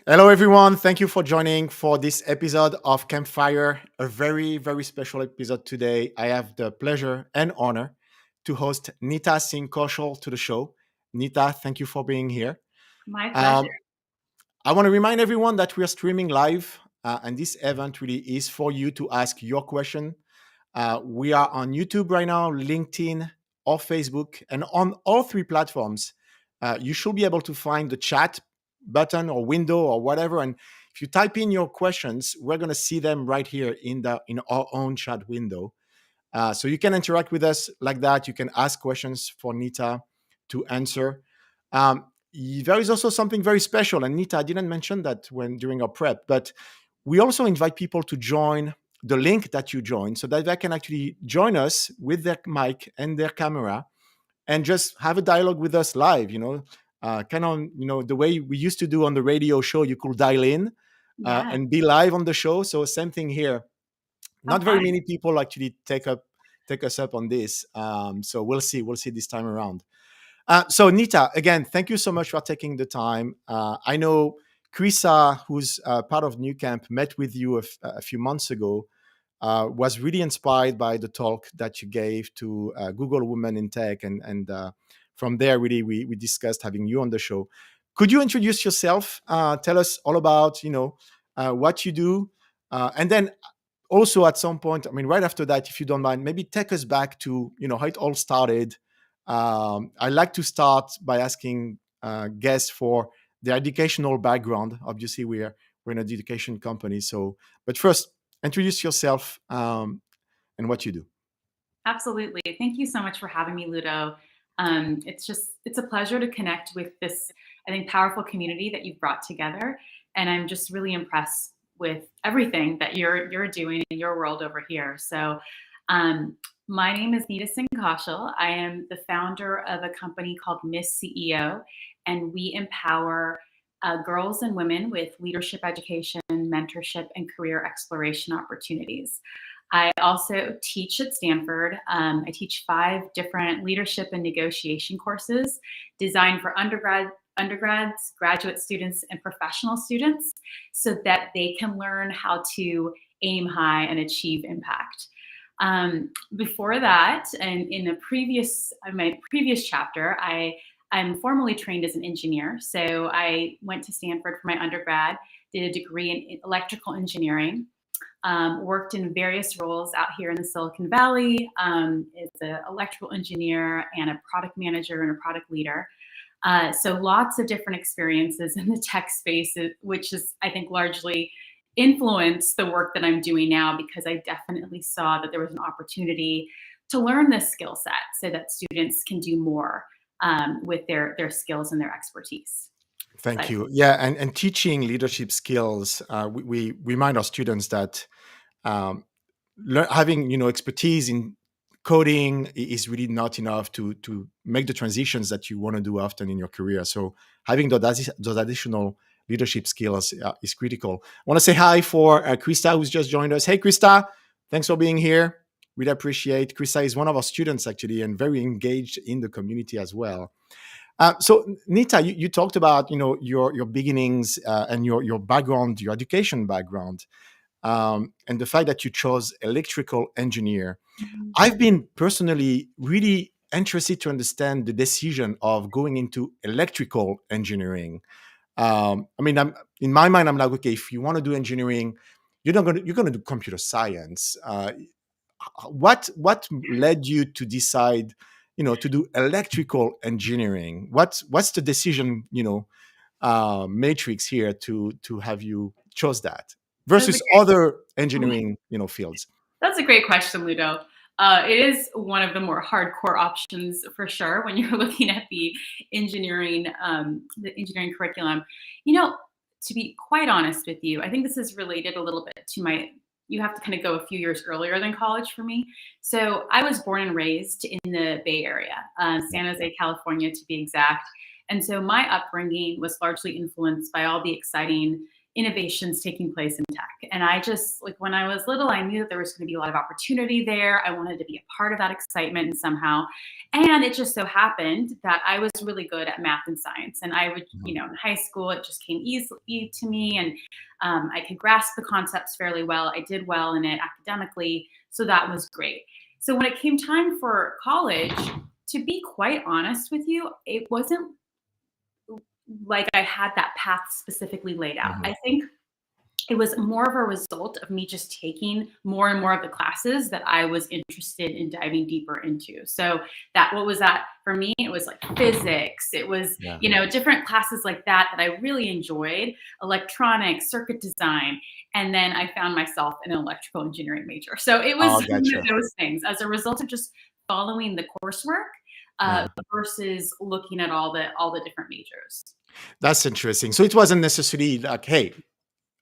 Hello, everyone. Thank you for joining for this episode of Campfire, a very, very special episode today. I have the pleasure and honor to host Nita Singh Kaushal to the show. Nita, thank you for being here. My pleasure. Um, I want to remind everyone that we are streaming live, and this event really is for you to ask your question. We are on YouTube right now, LinkedIn, or Facebook, and on all three platforms. You should be able to find the chat button or window or whatever. And if you type in your questions, we're going to see them right here in our own chat window. So you can interact with us like that. You can ask questions for Nita to answer. There is also something very special, and Nita, I didn't mention that when during our prep, but we also invite people to join the link that you join so that they can actually join us with their mic and their camera and just have a dialogue with us live, kind of, the way we used to do on the radio show. You could dial in Yeah. and be live on the show. So same thing here. How Not very fun. many people actually take us up on this. So we'll see this time around. So Nita, again, thank you so much for taking the time. I know Krisa, who's part of Nucamp, met with you a few months ago. Was really inspired by the talk that you gave to Google Women in Tech, and from there, really, we discussed having you on the show. Could you introduce yourself? Tell us all about what you do, and then also at some point, I mean, right after that, if you don't mind, maybe take us back to how it all started. I like to start by asking guests for their educational background. Obviously, we're an education company, so but first, introduce yourself and what you do. Absolutely. Thank you so much for having me, Ludo. It's a pleasure to connect with this, I think, powerful community that you've brought together. And I'm just really impressed with everything that you're doing in your world over here. So um, my name is Nita Singh Kaushal. I am the founder of a company called Miss CEO, and we empower girls and women with leadership education, mentorship, and career exploration opportunities. I also teach at Stanford. I teach 5 different leadership and negotiation courses designed for undergrads, graduate students, and professional students so that they can learn how to aim high and achieve impact. Before that, and in my previous chapter, I'm formally trained as an engineer. So I went to Stanford for my undergrad, did a degree in electrical engineering, worked in various roles out here in the Silicon Valley as an electrical engineer and a product manager and a product leader. So lots of different experiences in the tech space, which is, I think, largely influenced the work that I'm doing now because I definitely saw that there was an opportunity to learn this skill set so that students can do more with their skills and their expertise. Thank So you. Yeah, and teaching leadership skills, we remind our students that um, having expertise in coding is really not enough to make the transitions that you want to do often in your career. So having those additional leadership skills is critical. I want to say hi for Krista, who's just joined us. Hey, Krista, thanks for being here. Really appreciate. Krista is one of our students actually, and very engaged in the community as well. So Nita, you talked about your beginnings and your background, your education background, and the fact that you chose electrical engineer. mhm. I've been personally really interested to understand the decision of going into electrical engineering. I mean, in my mind, I'm like, okay, if you want to do engineering, you're gonna do computer science. What led you to decide, to do electrical engineering? What's the decision, matrix here to have you chose that That's a versus other engineering, fields? That's a great question, Ludo. It is one of the more hardcore options for sure when you're looking at the engineering curriculum. You know, to be quite honest with you, I think this is related a little bit to my. You have to kind of go a few years earlier than college for me. So I was born and raised in the Bay Area, San Jose, California, to be exact. And so my upbringing was largely influenced by all the exciting innovations taking place in tech. And I just, like, when I was little, I knew that there was going to be a lot of opportunity there. I wanted to be a part of that excitement and somehow. And it just so happened that I was really good at math and science. And I would, Mhm. in high school, it just came easily to me. And I could grasp the concepts fairly well. I did well in it academically. So that was great. So when it came time for college, to be quite honest with you, it wasn't like I had that path specifically laid out. Mhm. I think it was more of a result of me just taking more and more of the classes that I was interested in diving deeper into. So what was that for me? It was like physics. It was, Yeah. different classes like that I really enjoyed, electronics, circuit design. And then I found myself in an electrical engineering major. So it was Oh, one gotcha. of those things as a result of just following the coursework Yeah. versus looking at all the different majors. That's interesting. So it wasn't necessarily like, hey,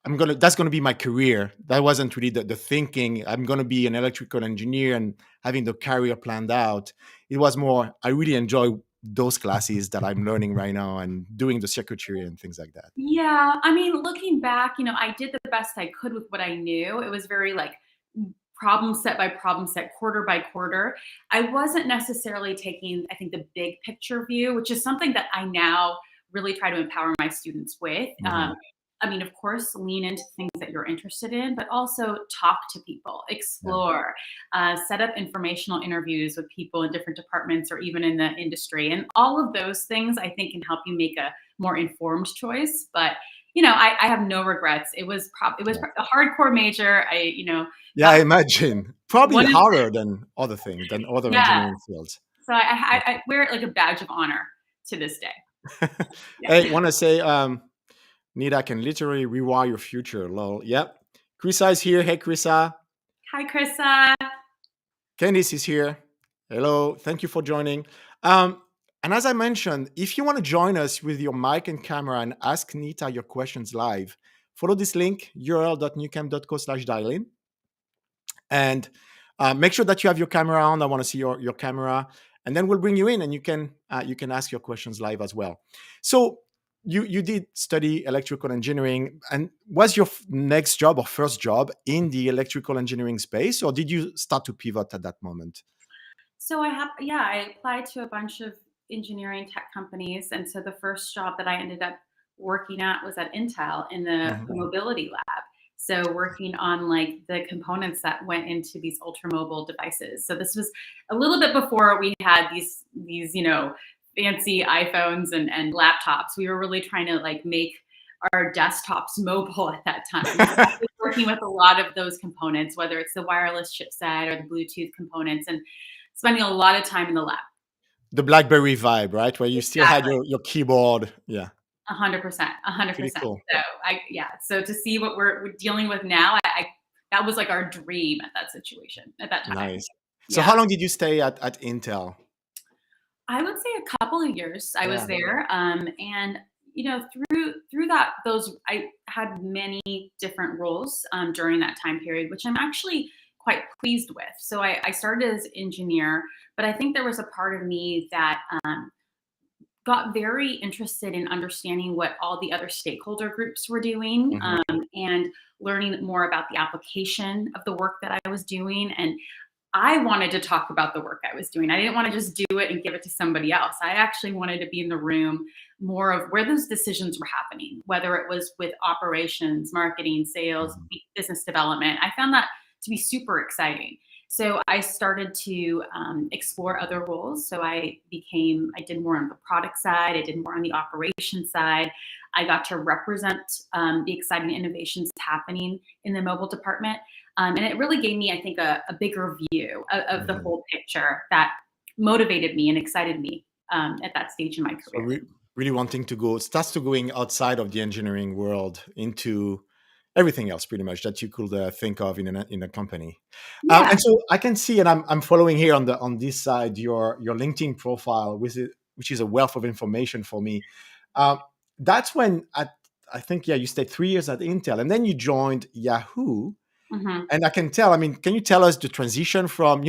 that's gonna be my career. That wasn't really the thinking. I'm gonna be an electrical engineer and having the career planned out. It was more, I really enjoy those classes that I'm learning right now and doing the circuitry and things like that. Yeah, I mean, looking back, I did the best I could with what I knew. It was very like problem set by problem set, quarter by quarter. I wasn't necessarily taking, I think, the big picture view, which is something that I now really try to empower my students with. Mhm. I mean, of course, lean into things that you're interested in, but also talk to people, Yeah. explore, set up informational interviews with people in different departments or even in the industry. And all of those things, I think, can help you make a more informed choice. But I have no regrets. It was Yeah. a hardcore major. Yeah, I Got imagine. Probably one of harder than other things, than other yeah. engineering fields. So I wear it like a badge of honor to this day. Yeah. Hey, wanna say, Nita can literally rewire your future, lol. Yep. Krisa is here. Hey, Krisa. Hi, Krista. Candice is here. Hello. Thank you for joining. And as I mentioned, if you want to join us with your mic and camera and ask Nita your questions live, follow this link, url.nucamp.co/dial-in. And make sure that you have your camera on. I want to see your camera. And then we'll bring you in and you can ask your questions live as well. So you did study electrical engineering, and was your next job or first job in the electrical engineering space, or did you start to pivot at that moment? So I applied to a bunch of engineering tech companies. And so the first job that I ended up working at was at Intel in the Mhm. mobility lab. So working on like the components that went into these ultra mobile devices. So this was a little bit before we had these, fancy iPhones and laptops. We were really trying to like make our desktops mobile at that time. So I was working with a lot of those components, whether it's the wireless chipset or the Bluetooth components, and spending a lot of time in the lab. The BlackBerry vibe, right? Where you still had Exactly. your keyboard. Yeah, 100%, a hundred pretty percent. cool. Yeah. So to see what we're dealing with now, that was like our dream at that situation at that time. Nice. So Yeah. how long did you stay at Intel? I would say a couple of years I was Yeah. there, and through those I had many different roles during that time period, which I'm actually quite pleased with. So I started as engineer, but I think there was a part of me that got very interested in understanding what all the other stakeholder groups were doing, Mhm. and learning more about the application of the work that I was doing. And I wanted to talk about the work I was doing. I didn't want to just do it and give it to somebody else. I actually wanted to be in the room more of where those decisions were happening, whether it was with operations, marketing, sales, Mhm. business development. I found that to be super exciting. So I started to explore other roles. So I did more on the product side, I did more on the operation side. I got to represent the exciting innovations happening in the mobile department. And it really gave me, I think, a bigger view of the Mhm. whole picture that motivated me and excited me at that stage in my So career. really wanting to starts to going outside of the engineering world into everything else, pretty much that you could think of in a company. Yeah. And so I can see, and I'm following here on this side your LinkedIn profile, which is a wealth of information for me. Um, that's when I think, yeah, you stayed 3 years at Intel, and then you joined Yahoo. Hmm. And I can tell, I mean, can you tell us the transition from,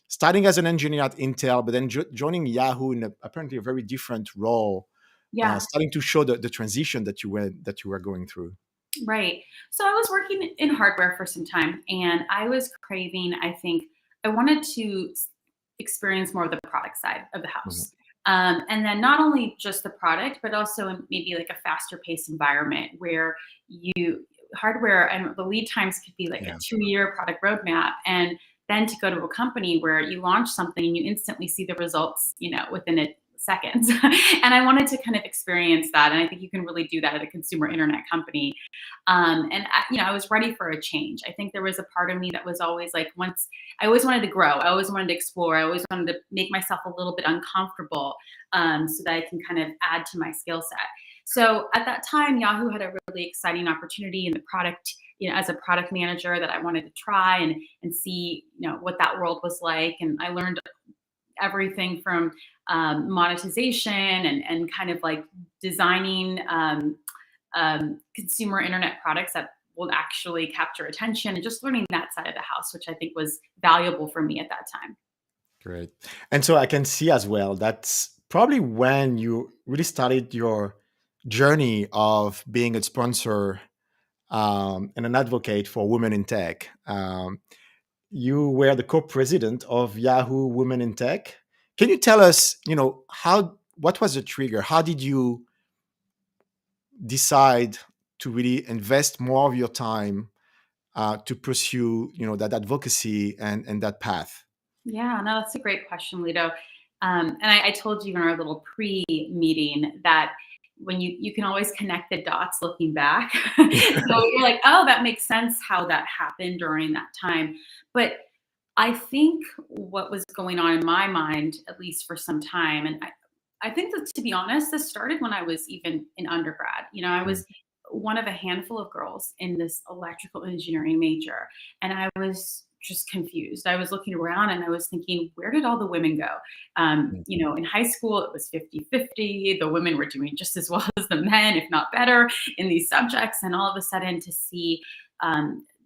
starting as an engineer at Intel, but then joining Yahoo in apparently a very different role, Yeah. starting to show the transition that you were going through? Right. So I was working in hardware for some time and I was craving, I think, I wanted to experience more of the product side of the Mhm. house. And then not only just the product, but also maybe like a faster paced environment where you hardware and the lead times could be like a Yeah. 2-year product roadmap. And then to go to a company where you launch something and you instantly see the results, within a seconds. And I wanted to kind of experience that. And I think you can really do that at a consumer internet company. I was ready for a change. I think there was a part of me that was always like, once I always wanted to grow, I always wanted to explore, I always wanted to make myself a little bit uncomfortable, so that I can kind of add to my skill set. So at that time, Yahoo had a really exciting opportunity in the product, as a product manager that I wanted to try and see, what that world was like. And I learned everything from monetization and kind of like designing consumer internet products that will actually capture attention and just learning that side of the house, which I think was valuable for me at that time. Great. And so I can see as well that's probably when you really started your journey of being a sponsor and an advocate for women in tech. You were the co-president of Yahoo Women in Tech. Can you tell us, how what was the trigger? How did you decide to really invest more of your time to pursue, that advocacy and that path? Yeah, no, that's a great question, Ludo. And I told you in our little pre-meeting that when you can always connect the dots looking back. So you're like, oh, that makes sense how that happened during that time. But I think what was going on in my mind, at least for some time, and I think that, to be honest, this started when I was even in undergrad. I Mm, was one of a handful of girls in this electrical engineering major, and I was just confused. I was looking around and I was thinking, where did all the women go? mm, In high school, it was 50-50. The women were doing just as well as the men, if not better, in these subjects. And all of a sudden, to see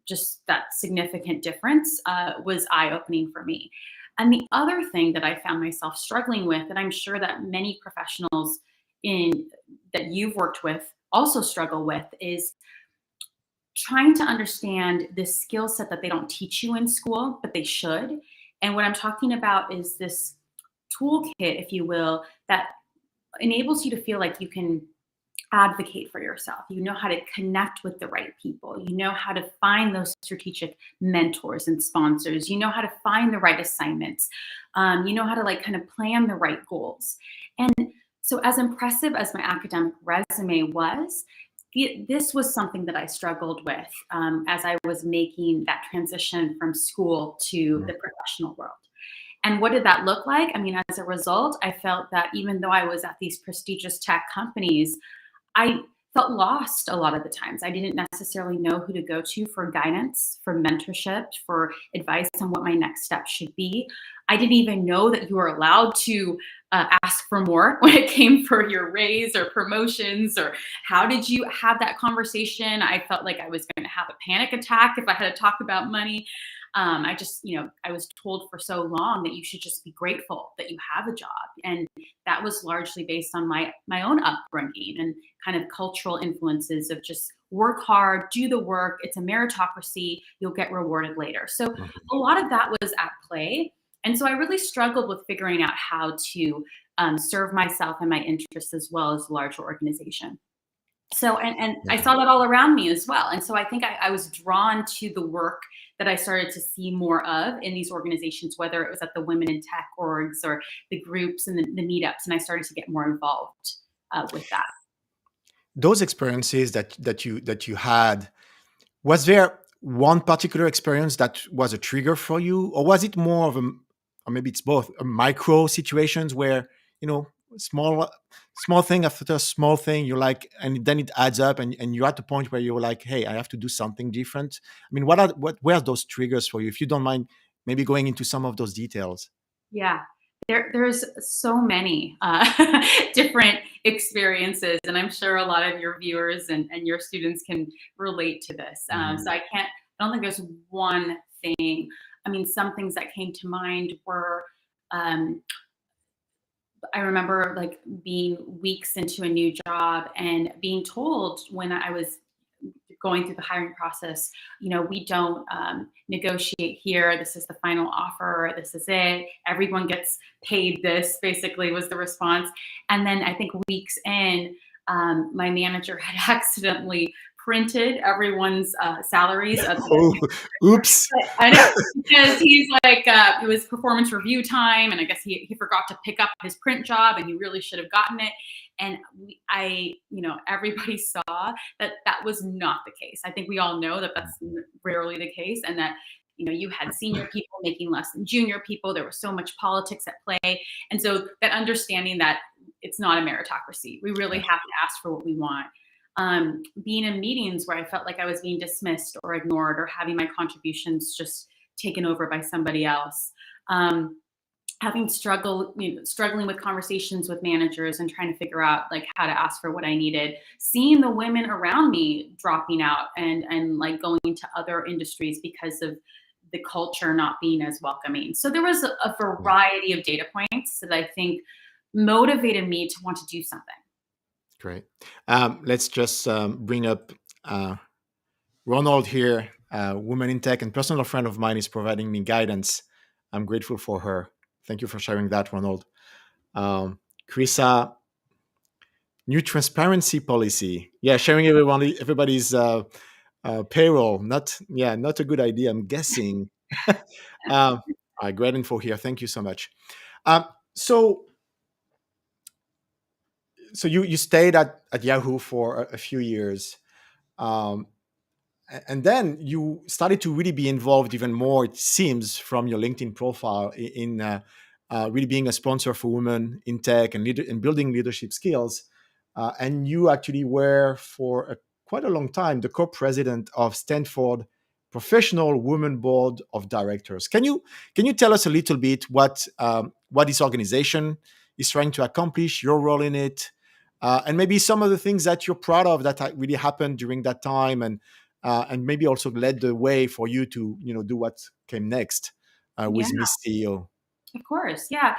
just that significant difference was eye opening for me. And the other thing that I found myself struggling with, and I'm sure that many professionals in that you've worked with also struggle with, is trying to understand this skill set that they don't teach you in school, but they should. And what I'm talking about is this toolkit, if you will, that enables you to feel like you can advocate for yourself. You know how to connect with the right people. You know how to find those strategic mentors and sponsors. You know how to find the right assignments. You know how to like kind of plan the right goals. And so, as impressive as my academic resume was, this was something that I struggled with as I was making that transition from school to mm. the professional world. And what did that look like? I mean, as a result, I felt that even though I was at these prestigious tech companies, I felt lost a lot of the times. I didn't necessarily know who to go to for guidance, for mentorship, for advice on what my next step should be. I didn't even know that you were allowed to ask for more when it came for your raise or promotions, or how did you have that conversation? I felt like I was going to have a panic attack if I had to talk about money. I just, I was told for so long that you should just be grateful that you have a job. And that was largely based on my own upbringing and kind of cultural influences of just work hard, do the work. It's a meritocracy. You'll get rewarded later. So Mhm. a lot of that was at play. And so I really struggled with figuring out how to serve myself and my interests as well as a larger organization. So, and I Yeah. saw that all around me as well. And so I think I was drawn to the work that I started to see more of in these organizations, whether it was at the Women in Tech orgs or the groups and the meetups. And I started to get more involved with that. Those experiences that you had, was there one particular experience that was a trigger for you, or was it more of a, or maybe it's both, a micro situations where, you know, small small thing after small thing, you're like, and then it adds up, and you're at the point where you're like, hey, I have to do something different. I mean, what were those triggers for you? If you don't mind, maybe going into some of those details. Yeah. There's so many different experiences, and I'm sure a lot of your viewers and your students can relate to this. Mhm. So I don't think there's one thing. I mean, some things that came to mind were um, I remember like being weeks into a new job and being told when I was going through the hiring process, we don't negotiate here. This is the final offer. This is it. Everyone gets paid this, basically, was the response. And then I think weeks in, my manager had accidentally printed everyone's salaries. Oh, oops. I know, because he's like, it was performance review time, and I guess he forgot to pick up his print job, and he really should have gotten it. And everybody saw that that was not the case. I think we all know that that's rarely the case, and that you had senior people making less than junior people. There was so much politics at play, and so that understanding that it's not a meritocracy. We really have to ask for what we want. Being in meetings where I felt like I was being dismissed or ignored, or having my contributions just taken over by somebody else. Struggling with conversations with managers and trying to figure out like how to ask for what I needed. Seeing the women around me dropping out and like going to other industries because of the culture not being as welcoming. So there was a variety of data points that I think motivated me to want to do something. Great. Let's just bring up Ronald here, woman in tech and personal friend of mine, is providing me guidance. I'm grateful for her. Thank you for sharing that, Ronald. Chrisa, new transparency policy. Yeah, sharing everybody's payroll. Not a good idea, I'm guessing. All right, great info here. Thank you so much. So you stayed at Yahoo for a few years. And then you started to really be involved even more, it seems, from your LinkedIn profile in really being a sponsor for women in tech and building leadership skills. And you actually were, for quite a long time, the co-president of Stanford Professional Women Board of Directors. Can you tell us a little bit what this organization is trying to accomplish, your role in it, and maybe some of the things that you're proud of that really happened during that time, and maybe also led the way for you to do what came next with Miss CEO. Of course, yeah.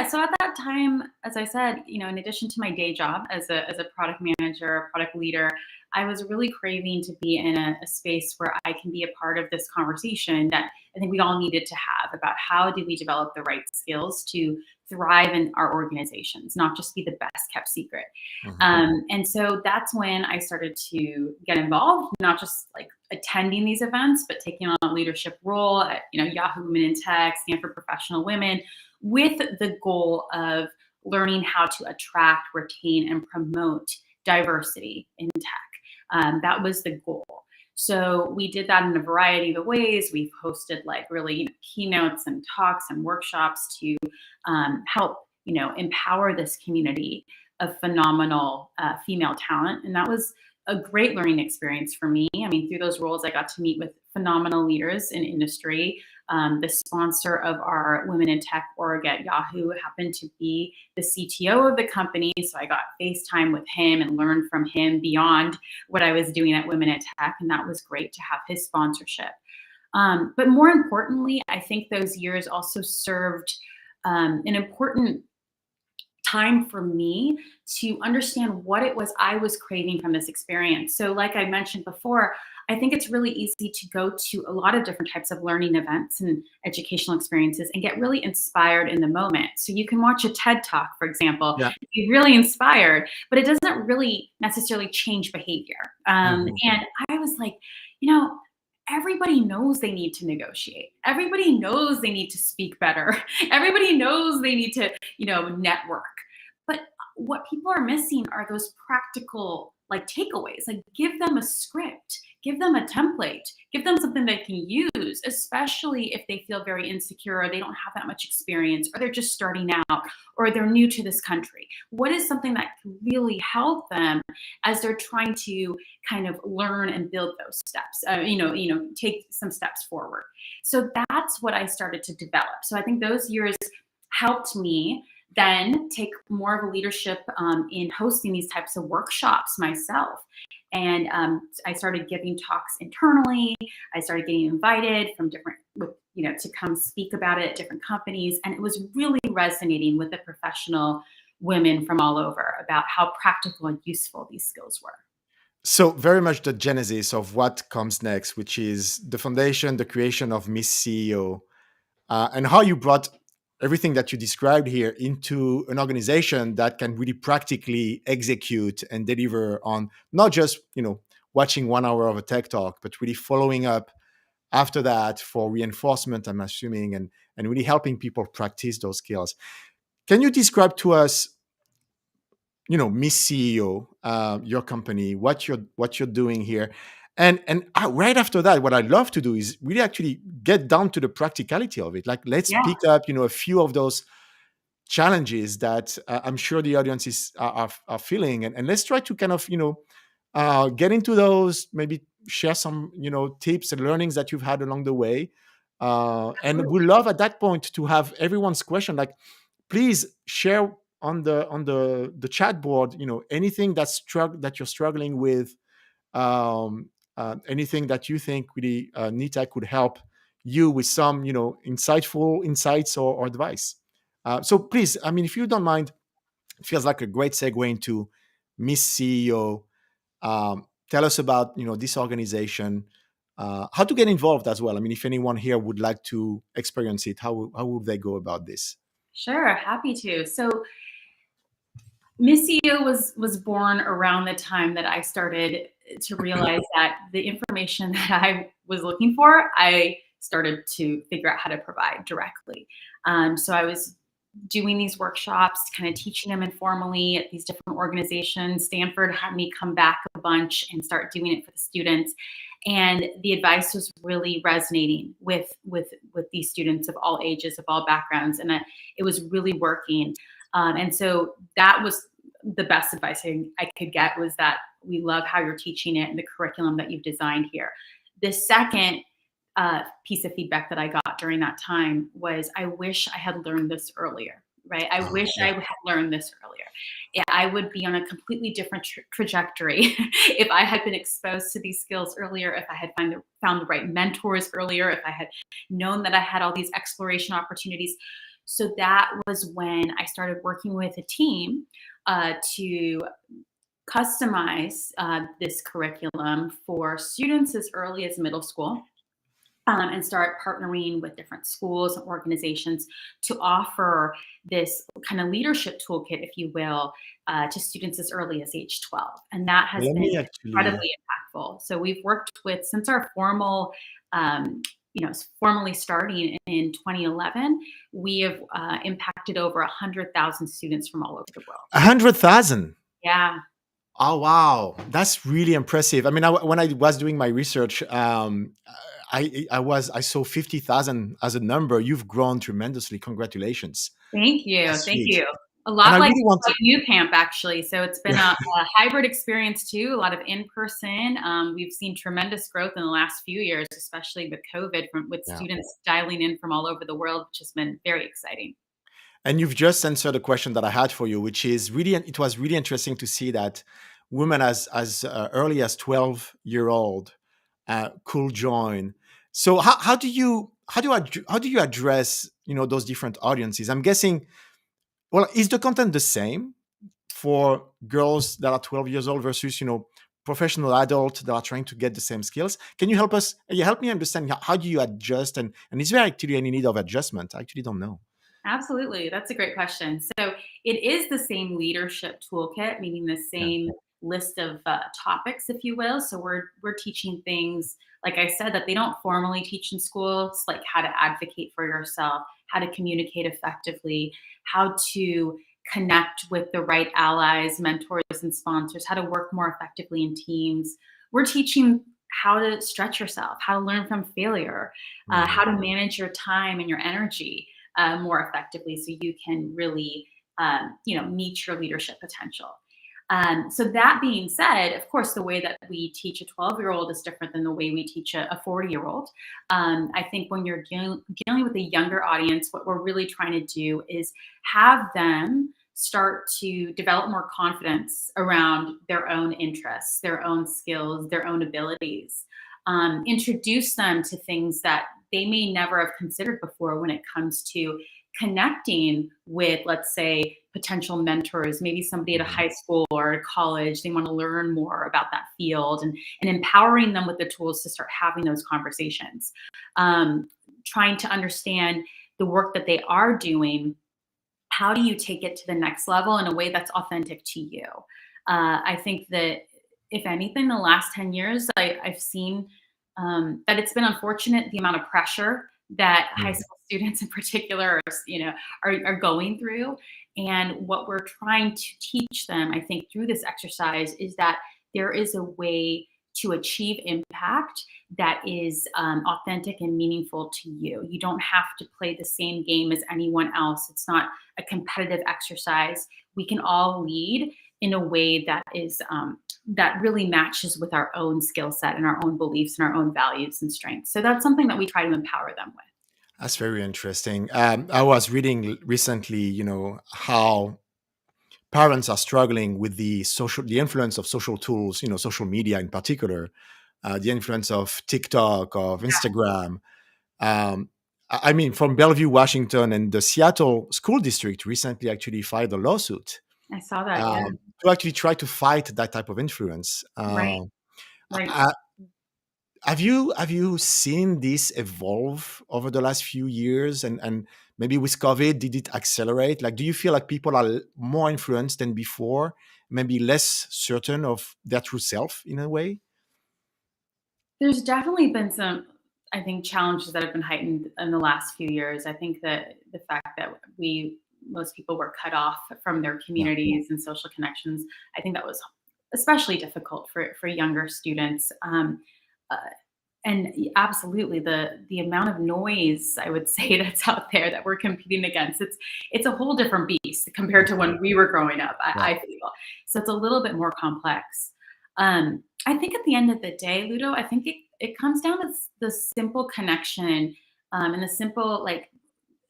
So at that time, as I said, in addition to my day job as a product manager, product leader, I was really craving to be in a space where I can be a part of this conversation that I think we all needed to have about how do we develop the right skills to thrive in our organizations, not just be the best kept secret. And so that's when I started to get involved, not just like attending these events, but taking on a leadership role at Yahoo Women in Tech, Stanford Professional Women, with the goal of learning how to attract, retain, and promote diversity in tech. That was the goal. So we did that in a variety of ways. We've hosted like really keynotes and talks and workshops to help empower this community of phenomenal female talent. And that was a great learning experience for me. I mean, through those roles, I got to meet with phenomenal leaders in industry. The sponsor of our Women in Tech org at Yahoo happened to be the CTO of the company. So I got FaceTime with him and learned from him beyond what I was doing at Women in Tech. And that was great to have his sponsorship. But more importantly, I think those years also served an important time for me to understand what it was I was craving from this experience. So like I mentioned before, I think it's really easy to go to a lot of different types of learning events and educational experiences and get really inspired in the moment. So you can watch a TED Talk, for example, be really inspired, but it doesn't really necessarily change behavior. And I was like, everybody knows they need to negotiate. Everybody knows they need to speak better. Everybody knows they need to, network. But what people are missing are those practical takeaways. Give them a script, give them a template, give them something they can use, especially if they feel very insecure or they don't have that much experience, or they're just starting out, or they're new to this country. What is something that can really help them as they're trying to kind of learn and build those steps, take some steps forward. So that's what I started to develop. So I think those years helped me then take more of a leadership in hosting these types of workshops myself. And I started giving talks internally. I started getting invited from to come speak about it at different companies. And it was really resonating with the professional women from all over about how practical and useful these skills were. So very much the genesis of what comes next, which is the foundation, the creation of Miss CEO, and how you brought everything that you described here into an organization that can really practically execute and deliver on not just watching 1 hour of a tech talk, but really following up after that for reinforcement, I'm assuming, and really helping people practice those skills. Can you describe to us, Miss CEO, your company, what you're doing here, and right after that, what I'd love to do is really actually get down to the practicality of it. Like, let's Yeah. pick up, a few of those challenges that I'm sure the audience are feeling, and let's try to kind of get into those. Maybe share some tips and learnings that you've had along the way, and we Absolutely. love at that point to have everyone's question. Like, please share on the chat board, anything that you're struggling with, anything that you think really Nita could help you with, some insightful insights or advice. So please, I mean, if you don't mind, it feels like a great segue into Miss CEO. Tell us about this organization, how to get involved as well. I mean, if anyone here would like to experience it, how would they go about this? Sure, happy to. So Miss CEO was born around the time that I started to realize that the information that I was looking for, I started to figure out how to provide directly. So I was doing these workshops, kind of teaching them informally at these different organizations. Stanford had me come back a bunch and start doing it for the students. And the advice was really resonating with these students of all ages, of all backgrounds, and it was really working. And so that was the best advice I could get, was that we love how you're teaching it and the curriculum that you've designed here. The second piece of feedback that I got during that time was, I wish I had learned this earlier, right? I Oh, wish I yeah. had learned this earlier. Yeah, I would be on a completely different trajectory if I had been exposed to these skills earlier, if I had found the right mentors earlier, if I had known that I had all these exploration opportunities. So that was when I started working with a team to customize this curriculum for students as early as middle school, and start partnering with different schools and organizations to offer this kind of leadership toolkit, if you will, to students as early as age 12. And that has Let been me actually. incredibly impactful. So we've worked with, since our um, formally starting in 2011, we have impacted over 100,000 students from all over the world. 100,000. Yeah. Oh wow, that's really impressive. I mean, when I was doing my research, I saw 50,000 as a number. You've grown tremendously. Congratulations. Thank you. That's Thank huge. you. A And I lot really want like to. Nucamp, actually. So it's been a hybrid experience too, a lot of in-person. We've seen tremendous growth in the last few years, especially with COVID, with Yeah. students dialing in from all over the world, which has been very exciting. And you've just answered a question that I had for you, which is really, it was really interesting to see that women as early as 12-year-old could join. So how do you address those different audiences? I'm guessing. Well, is the content the same for girls that are 12 years old versus professional adults that are trying to get the same skills? Can you help us? Yeah, help me understand how do you adjust, and is there actually any need of adjustment? I actually don't know. Absolutely. That's a great question. So it is the same leadership toolkit, meaning the Yeah. same list of topics, if you will. So we're teaching things, like I said, that they don't formally teach in school. It's like how to advocate for yourself, how to communicate effectively, how to connect with the right allies, mentors, and sponsors, how to work more effectively in teams. We're teaching how to stretch yourself, how to learn from failure, how Mhm. to manage your time and your energy more effectively, so you can really meet your leadership potential. So that being said, of course, the way that we teach a 12-year-old is different than the way we teach a 40-year-old. I think when you're dealing with a younger audience, what we're really trying to do is have them start to develop more confidence around their own interests, their own skills, their own abilities. Introduce them to things that they may never have considered before when it comes to connecting with, let's say, potential mentors, maybe somebody at a Mhm. high school or a college, they want to learn more about that field, and empowering them with the tools to start having those conversations. Trying to understand the work that they are doing, how do you take it to the next level in a way that's authentic to you? I think that if anything, the last 10 years, I've seen that it's been unfortunate the amount of pressure that high Mhm. school students in particular are going through. And what we're trying to teach them, I think, through this exercise is that there is a way to achieve impact that is authentic and meaningful to you. You don't have to play the same game as anyone else. It's not a competitive exercise. We can all lead in a way that is that really matches with our own skill set and our own beliefs and our own values and strengths. So that's something that we try to empower them with. That's very interesting. I was reading recently, how parents are struggling with the influence of social tools, social media in particular, the influence of TikTok, of Instagram. I mean, from Bellevue, Washington, and the Seattle school district recently actually filed a lawsuit I saw that. Yeah. to actually try to fight that type of influence. Right. Right. Have you seen this evolve over the last few years, and maybe with COVID, did it accelerate? Like, do you feel like people are more influenced than before, maybe less certain of their true self in a way? There's definitely been some, I think, challenges that have been heightened in the last few years. I think that the fact that most people were cut off from their Yeah. communities and social connections, I think that was especially difficult for younger students. Uh, and absolutely, the amount of noise, I would say, that's out there that we're competing against, it's a whole different beast compared to when we were growing up. Yeah. I feel so it's a little bit more complex. I think at the end of the day, Ludo, I think it comes down to the simple connection, and the simple, like,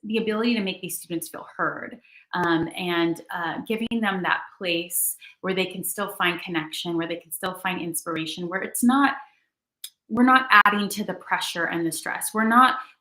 the ability to make these students feel heard, and giving them that place where they can still find connection, where they can still find inspiration, where it's not we're not adding to the pressure and the stress.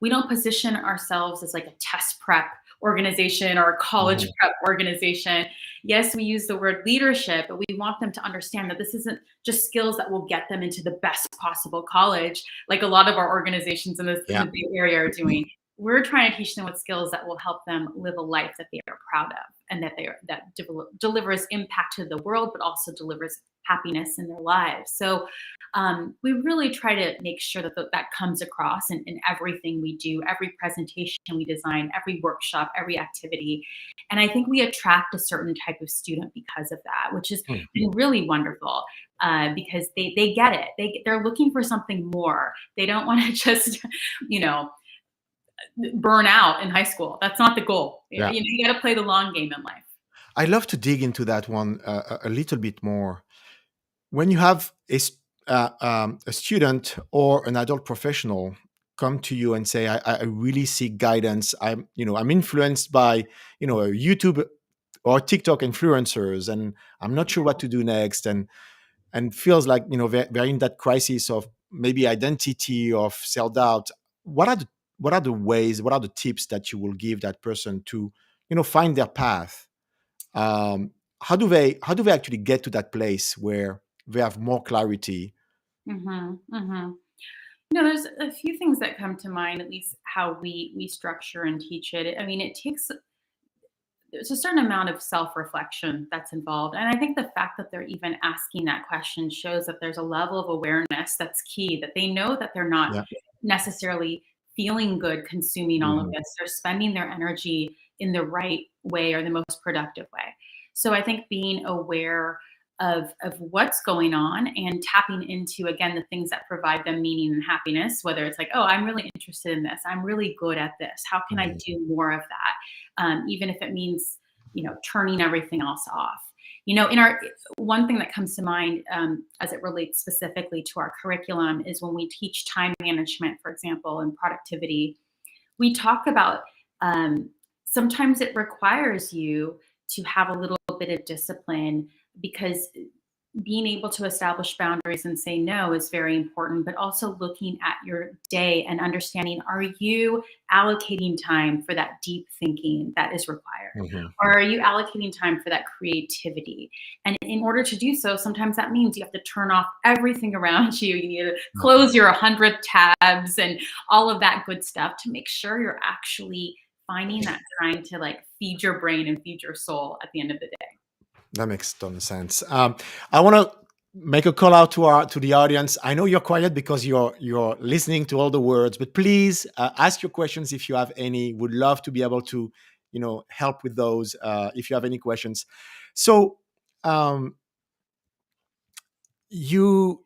We don't position ourselves as like a test prep organization or a college Mhm. prep organization. Yes, we use the word leadership, but we want them to understand that this isn't just skills that will get them into the best possible college, like a lot of our organizations in Yeah. the Bay Area are doing. We're trying to teach them with skills that will help them live a life that they are proud of, and delivers impact to the world, but also delivers happiness in their lives. So we really try to make sure that that comes across in everything we do, every presentation we design, every workshop, every activity. And I think we attract a certain type of student because of that, which has Mm. been really wonderful, because they get it. They're looking for something more. They don't want to just, you know, burn out in high school. That's not the goal. Yeah. You got to play the long game in life. I love to dig into that one a little bit more. When you have a student or an adult professional come to you and say, I really seek guidance. I'm influenced by, YouTube or TikTok influencers, and I'm not sure what to do next, and feels like, they're in that crisis of maybe identity, of self-doubt. What are the ways, what are the tips that you will give that person to, find their path? um, how do they actually get to that place where they have more clarity? Hmm. Hmm. There's a few things that come to mind, at least how we structure and teach it. I mean, it takes there's a certain amount of self-reflection that's involved. And I think the fact that they're even asking that question shows that there's a level of awareness that's key, that they know that they're not Yeah. necessarily feeling good consuming all of Mhm. this. They're spending their energy in the right way or the most productive way. So I think being aware of what's going on and tapping into, again, the things that provide them meaning and happiness, whether it's like, oh, I'm really interested in this, I'm really good at this, how can I Mhm. do more of that, even if it means, turning everything else off. In our One thing that comes to mind, as it relates specifically to our curriculum, is when we teach time management, for example, and productivity. We talk about, sometimes it requires you to have a little bit of discipline, because being able to establish boundaries and say no is very important, but also looking at your day and understanding, are you allocating time for that deep thinking that is required? Mhm. Or are you allocating time for that creativity? And in order to do so, sometimes that means you have to turn off everything around you. You need to close your 100 tabs and all of that good stuff to make sure you're actually finding that time to like feed your brain and feed your soul at the end of the day. That makes a ton of sense. I want to make a call out to the audience. I know you're quiet because you're listening to all the words, but please ask your questions if you have any. Would love to be able to, help with those if you have any questions. So, um, you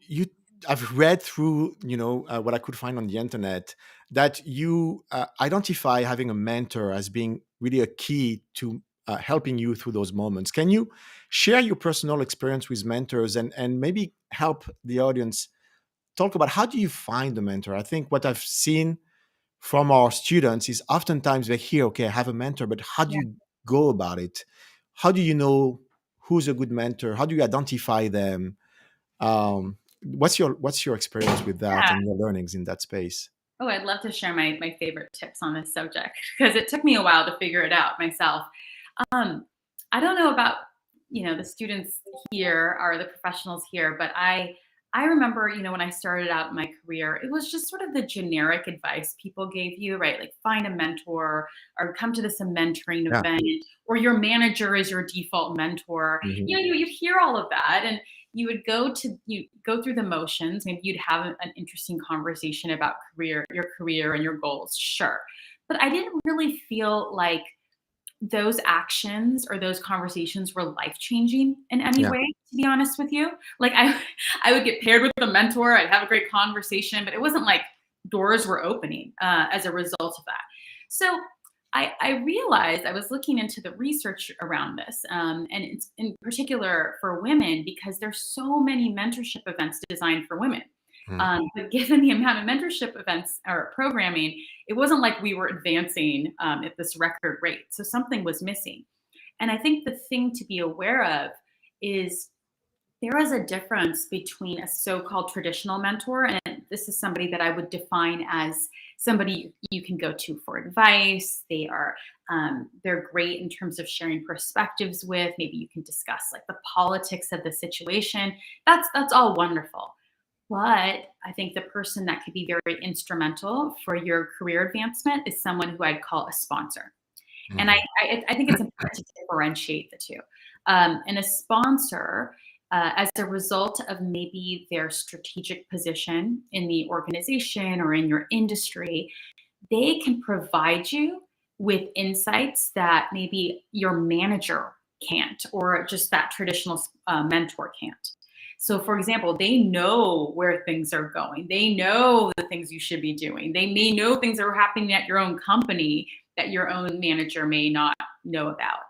I've read through what I could find on the internet that you identify having a mentor as being really a key to helping you through those moments. Can you share your personal experience with mentors and maybe help the audience talk about how do you find a mentor? I think what I've seen from our students is oftentimes they hear, okay, I have a mentor, but how do Yeah. you go about it? How do you know who's a good mentor? How do you identify them? What's your experience with that Yeah. and your learnings in that space? Oh, I'd love to share my favorite tips on this subject because it took me a while to figure it out myself. Um, I don't know about the students here or the professionals here, but I remember when I started out my career, it was just sort of the generic advice people gave you, right? Like find a mentor or come to this mentoring Yeah. event, or your manager is your default mentor. Mhm. You hear all of that, and you go through the motions. Maybe you'd have an interesting conversation about your career and your goals, sure, but I didn't really feel like those actions or those conversations were life changing in any Yeah. way, to be honest with you. Like I would get paired with a mentor, I'd have a great conversation, but it wasn't like doors were opening as a result of that. So I realized I was looking into the research around this, and it's in particular for women because there's so many mentorship events designed for women. Mm. But given the amount of mentorship events or programming, it wasn't like we were advancing at this record rate. So something was missing. And I think the thing to be aware of is there is a difference between a so-called traditional mentor, and this is somebody that I would define as somebody you can go to for advice. They're great in terms of sharing perspectives with. Maybe you can discuss like the politics of the situation. That's all wonderful. But I think the person that could be very instrumental for your career advancement is someone who I'd call a sponsor. And Mhm. I think it's important to differentiate the two. And a sponsor, as a result of maybe their strategic position in the organization or in your industry, they can provide you with insights that maybe your manager can't, or just that traditional mentor can't. So, for example, they know where things are going. They know the things you should be doing. They may know things that are happening at your own company that your own manager may not know about.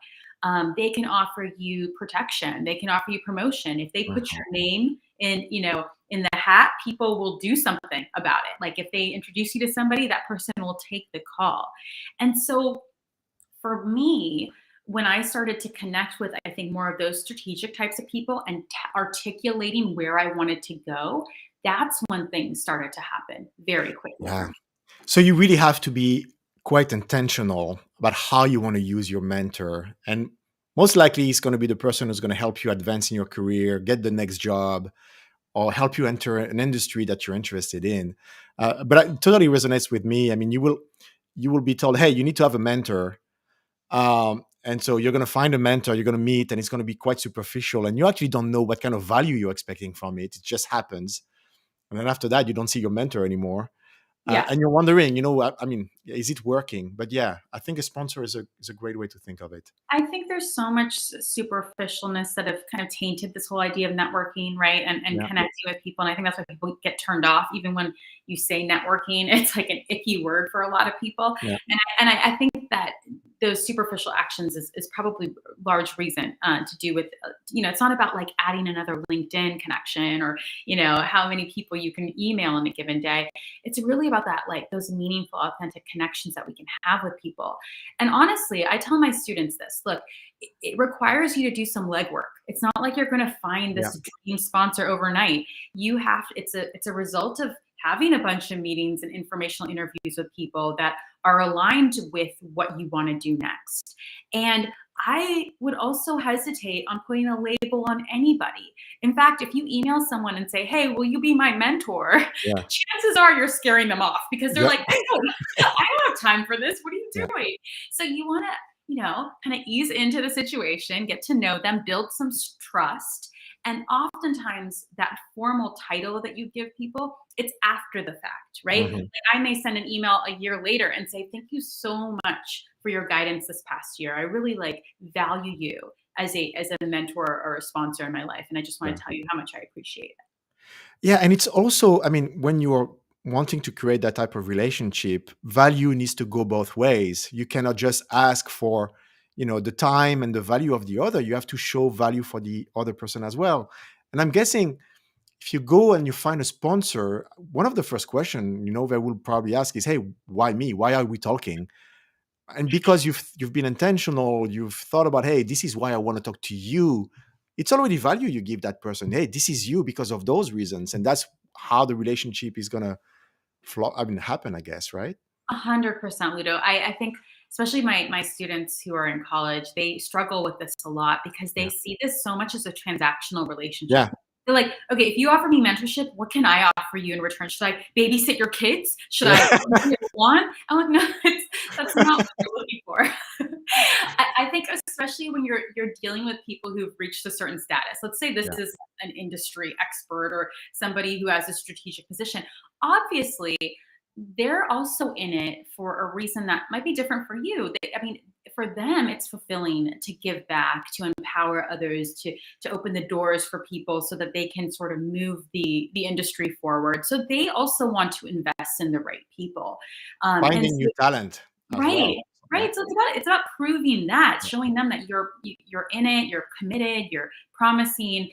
They can offer you protection. They can offer you promotion. If they put your Mhm. name in the hat, people will do something about it. Like if they introduce you to somebody, that person will take the call. And so for me, when I started to connect with, I think, more of those strategic types of people and articulating where I wanted to go, that's when things started to happen very quickly for Yeah. me. So you really have to be quite intentional about how you want to use your mentor. And most likely, it's going to be the person who's going to help you advance in your career, get the next job, or help you enter an industry that you're interested in. But it totally resonates with me. I mean, you will be told, hey, you need to have a mentor. And so you're going to find a mentor, you're going to meet, and it's going to be quite superficial. And you actually don't know what kind of value you're expecting from it. It just happens. And then after that, you don't see your mentor anymore. Yeah. And you're wondering, I mean, is it working? But yeah, I think a sponsor is a great way to think of it. I think there's so much superficialness that have kind of tainted this whole idea of networking, right? And Yeah. connecting with people. And I think that's why people get turned off, even when you say networking. It's like an icky word for a lot of people. Yeah. And I think that those superficial actions is probably a large reason to do with, it's not about like adding another LinkedIn connection or, how many people you can email in a given day. It's really about that, like those meaningful, authentic connections that we can have with people. And honestly, I tell my students this, look, it requires you to do some legwork. It's not like you're going to find Yeah. this dream sponsor overnight. It's a result of having a bunch of meetings and informational interviews with people that are aligned with what you want to do next. And I would also hesitate on putting a label on anybody. In fact, if you email someone and say, "Hey, will you be my mentor?" Yeah. chances are you're scaring them off because they're Yep. like, I don't have time for this. What are you Yeah. doing? So you want to, kind of ease into the situation, get to know them, build some trust. And oftentimes that formal title that you give people, it's after the fact, right? Mhm. Like I may send an email a year later and say, "Thank you so much for your guidance this past year. I really value you as a mentor or a sponsor in my life. And I just want Yeah. to tell you how much I appreciate it." Yeah, and it's also, I mean, when you're wanting to create that type of relationship, value needs to go both ways. You cannot just ask for, the time and the value of the other. You have to show value for the other person as well. And I'm guessing if you go and you find a sponsor, one of the first questions, they will probably ask is, "Hey, why me? Why are we talking?" And because you've been intentional, you've thought about, "Hey, this is why I want to talk to you." It's already value you give that person. "Hey, this is you because of those reasons," and that's how the relationship is gonna happen, I guess, right? 100%, Ludo. I think especially my students who are in college, they struggle with this a lot because they Yeah. see this so much as a transactional relationship. Yeah. They're like, "Okay, if you offer me mentorship, what can I offer you in return? Should I babysit your kids? Should I Yeah. do your lawn?" I'm like, "No, that's not what you're looking for." I think especially when you're dealing with people who've reached a certain status. Let's say this Yeah. is an industry expert or somebody who has a strategic position. Obviously, they're also in it for a reason that might be different for you. I mean, for them, it's fulfilling to give back, to empower others, to open the doors for people so that they can sort of move the industry forward. So they also want to invest in the right people. And Finding so new talent as well. Right. Yeah. Right. So it's about proving that, showing them that you're in it, you're committed, you're promising.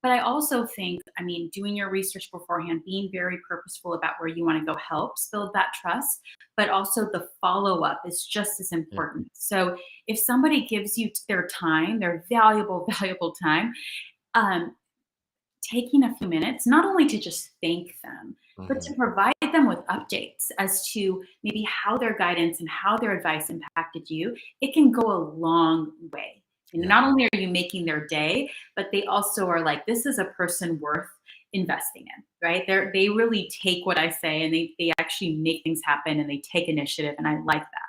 But I also think, I mean, doing your research beforehand, being very purposeful about where you want to go helps build that trust. But also the follow up is just as Yeah. important. So if somebody gives you their time, their valuable, valuable time, um, taking a few minutes, not only to just thank them, but Mhm. to provide them with updates as to maybe how their guidance and how their advice impacted you, it can go a long way. Yeah. Not only are you making their day, but they also are like, this is a person worth investing in, right? They really take what I say and they actually make things happen and they take initiative. And I like that.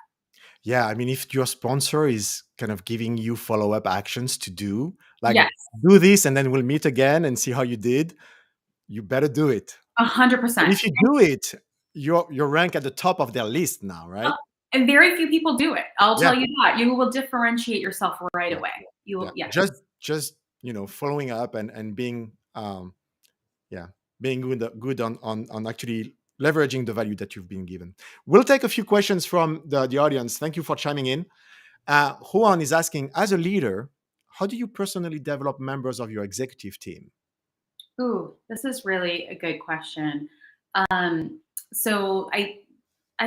Yeah, I mean, if your sponsor is kind of giving you follow-up actions to do, like, Yes, "Do this, and then we'll meet again and see how you did," you better do it. And 100%. if you do it, you're rank at the top of their list now, Uh, right? and very few people do it. I'll Yeah. tell you that. You will differentiate yourself right Yeah. away. You Yeah. will, yes. Just, following up and being, yeah, being good on actually leveraging the value that you've been given. We'll take a few questions from the audience. Thank you for chiming in. Juan is asking, as a leader, how do you personally develop members of your executive team? Ooh, this is really a good question. Um, so I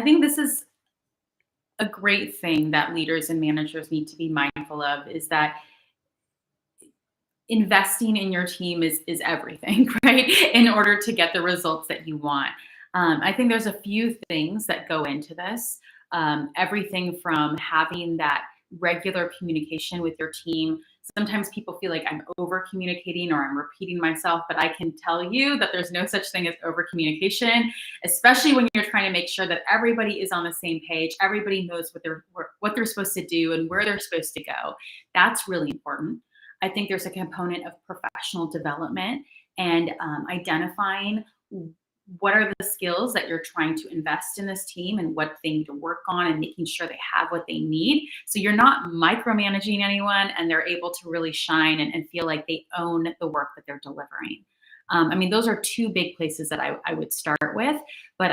think this is a great thing that leaders and managers need to be mindful of is that investing in your team is everything, right? In order to get the results that you want. I think there's a few things that go into this. Everything from having that regular communication with your team. Sometimes people feel like I'm over communicating or I'm repeating myself, but I can tell you that there's no such thing as over communication, especially when you're trying to make sure that everybody is on the same page, everybody knows what they're supposed to do and where they're supposed to go. That's really important. I think there's a component of professional development and identifying what are the skills that you're trying to invest in this team and what they need to work on and making sure they have what they need. So you're not micromanaging anyone and they're able to really shine and feel like they own the work that they're delivering. I mean, those are two big places that I would start with. But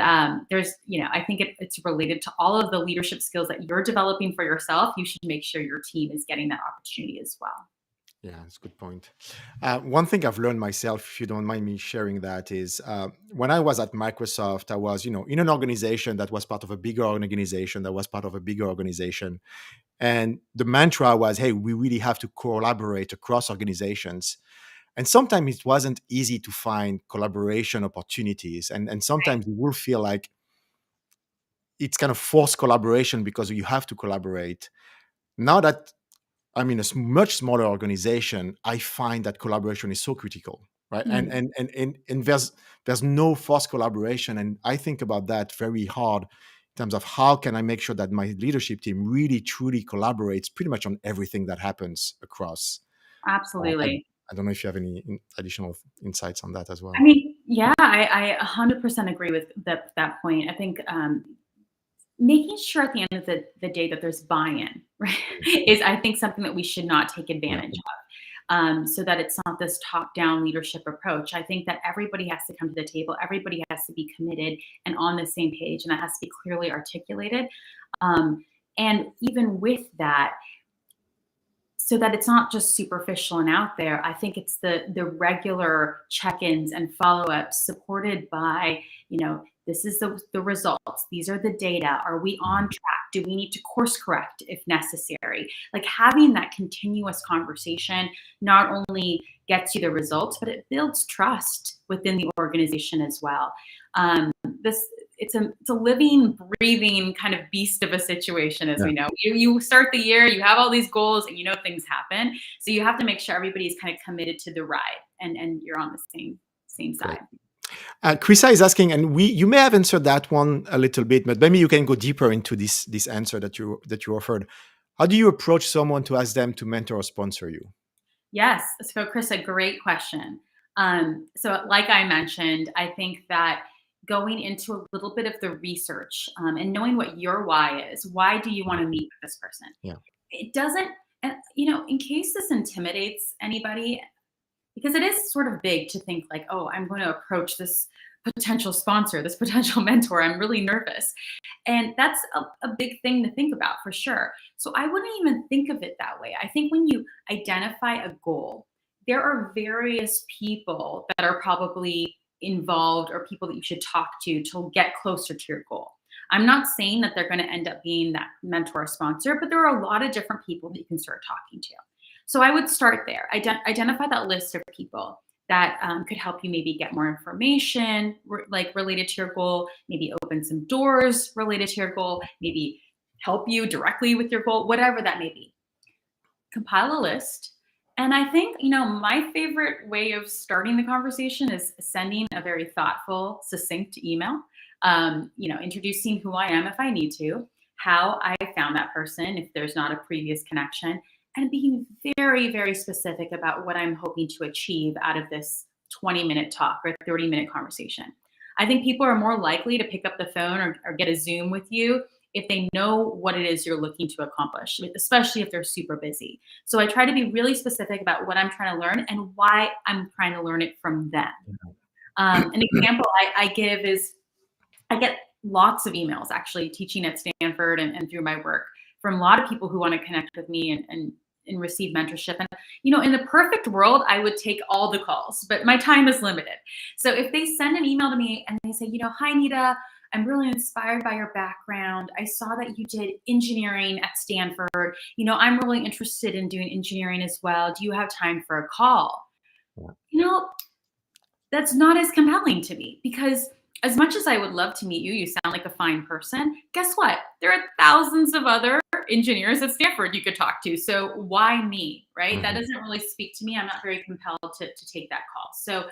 there's, I think it's related to all of the leadership skills that you're developing for yourself. You should make sure your team is getting that opportunity as well. Yeah, that's a good point. One thing I've learned myself, if you don't mind me sharing that, is when I was at Microsoft, I was, in an organization that was part of a bigger organization that was part of a bigger organization. And the mantra was, hey, we really have to collaborate across organizations. And sometimes it wasn't easy to find collaboration opportunities. And sometimes you will feel like it's kind of forced collaboration because you have to collaborate. Now that I'm in a much smaller organization, I find that collaboration is so critical, right? And Mm, and there's no forced collaboration, and I think about that very hard in terms of how can I make sure that my leadership team really truly collaborates pretty much on everything that happens across. I, absolutely. I don't know if you have any additional insights on that as I well. mean, yeah, I 100% agree with that point. I think making sure at the end of the day that there's buy-in, right, is I think something that we should not take Yeah, advantage of. So that it's not this top-down leadership approach. I think that everybody has to come to the table. Everybody has to be committed and on the same page, and that has to be clearly articulated. And even with that, so that it's not just superficial and out there, I think it's the regular check-ins and follow-ups supported by, this is the results. These are the data. Are we on track? Do we need to course correct if necessary? Like having that continuous conversation not only gets you the results, but it builds trust within the organization as well. This it's a living, breathing kind of beast of a situation, as yeah, we know. You start the year, you have all these goals, and things happen. So you have to make sure everybody's kind of committed to the ride, and you're on the same great. side. Krisa is asking, and you may have answered that one a little bit, but maybe you can go deeper into this answer that you offered. How do you approach someone to ask them to mentor or sponsor you? Yes. So, Chris, a great question. So, like I mentioned, I think that going into a little bit of the research and knowing what your why is. Why do you want to meet with this person? Yeah, It doesn't, and in case this intimidates anybody, because it is sort of big to think like, oh, I'm going to approach this potential sponsor, this potential mentor. I'm really nervous. And that's a big thing to think about for sure. So I wouldn't even think of it that way. I think when you identify a goal, there are various people that are probably involved or people that you should talk to get closer to your goal. I'm not saying that they're going to end up being that mentor or sponsor, but there are a lot of different people that you can start talking to. So I would start there. Identify that list of people that could help you maybe get more information like related to your goal, maybe open some doors related to your goal, maybe help you directly with your goal, whatever that may be. Compile a list. And I think, my favorite way of starting the conversation is sending a very thoughtful, succinct email, introducing who I am if I need to, how I found that person if there's not a previous connection, and being very, very specific about what I'm hoping to achieve out of this 20-minute talk or 30-minute conversation. I think people are more likely to pick up the phone or get a Zoom with you if they know what it is you're looking to accomplish, especially if they're super busy. So I try to be really specific about what I'm trying to learn and why I'm trying to learn it from them. An example I give is I get lots of emails actually teaching at Stanford and through my work from a lot of people who want to connect with me and receive mentorship. And, in the perfect world, I would take all the calls, but my time is limited. So if they send an email to me and they say, hi, Nita, I'm really inspired by your background. I saw that you did engineering at Stanford. I'm really interested in doing engineering as well. Do you have time for a call? That's not as compelling to me because as much as I would love to meet you, you sound like a fine person. Guess what? There are thousands of other engineers at Stanford you could talk to. So why me, right? That doesn't really speak to me. I'm not very compelled to take that call. So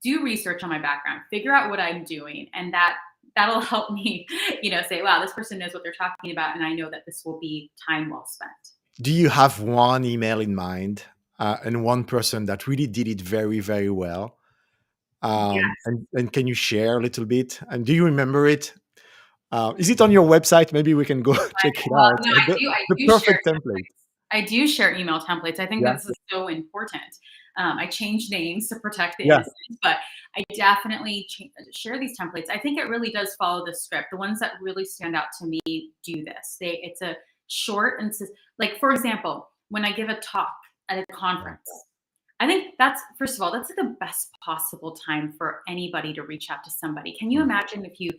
do research on my background, figure out what I'm doing, and that'll help me, say, wow, this person knows what they're talking about, and I know that this will be time well spent. Do you have one email in mind and one person that really did it very, very well? Yes. And can you share a little bit? And do you remember it? Is it on your website? Maybe we can go check it Well, out. I The do share perfect template. templates. I do share email templates. I think Yeah. this is so important. I changed names to protect the Yeah. innocent, but I definitely share these templates. I think it really does follow the script. The ones that really stand out to me do this. It's a short and like, for example, when I give a talk at a conference, I think that's, first of all, that's the best possible time for anybody to reach out to somebody. Can you imagine if you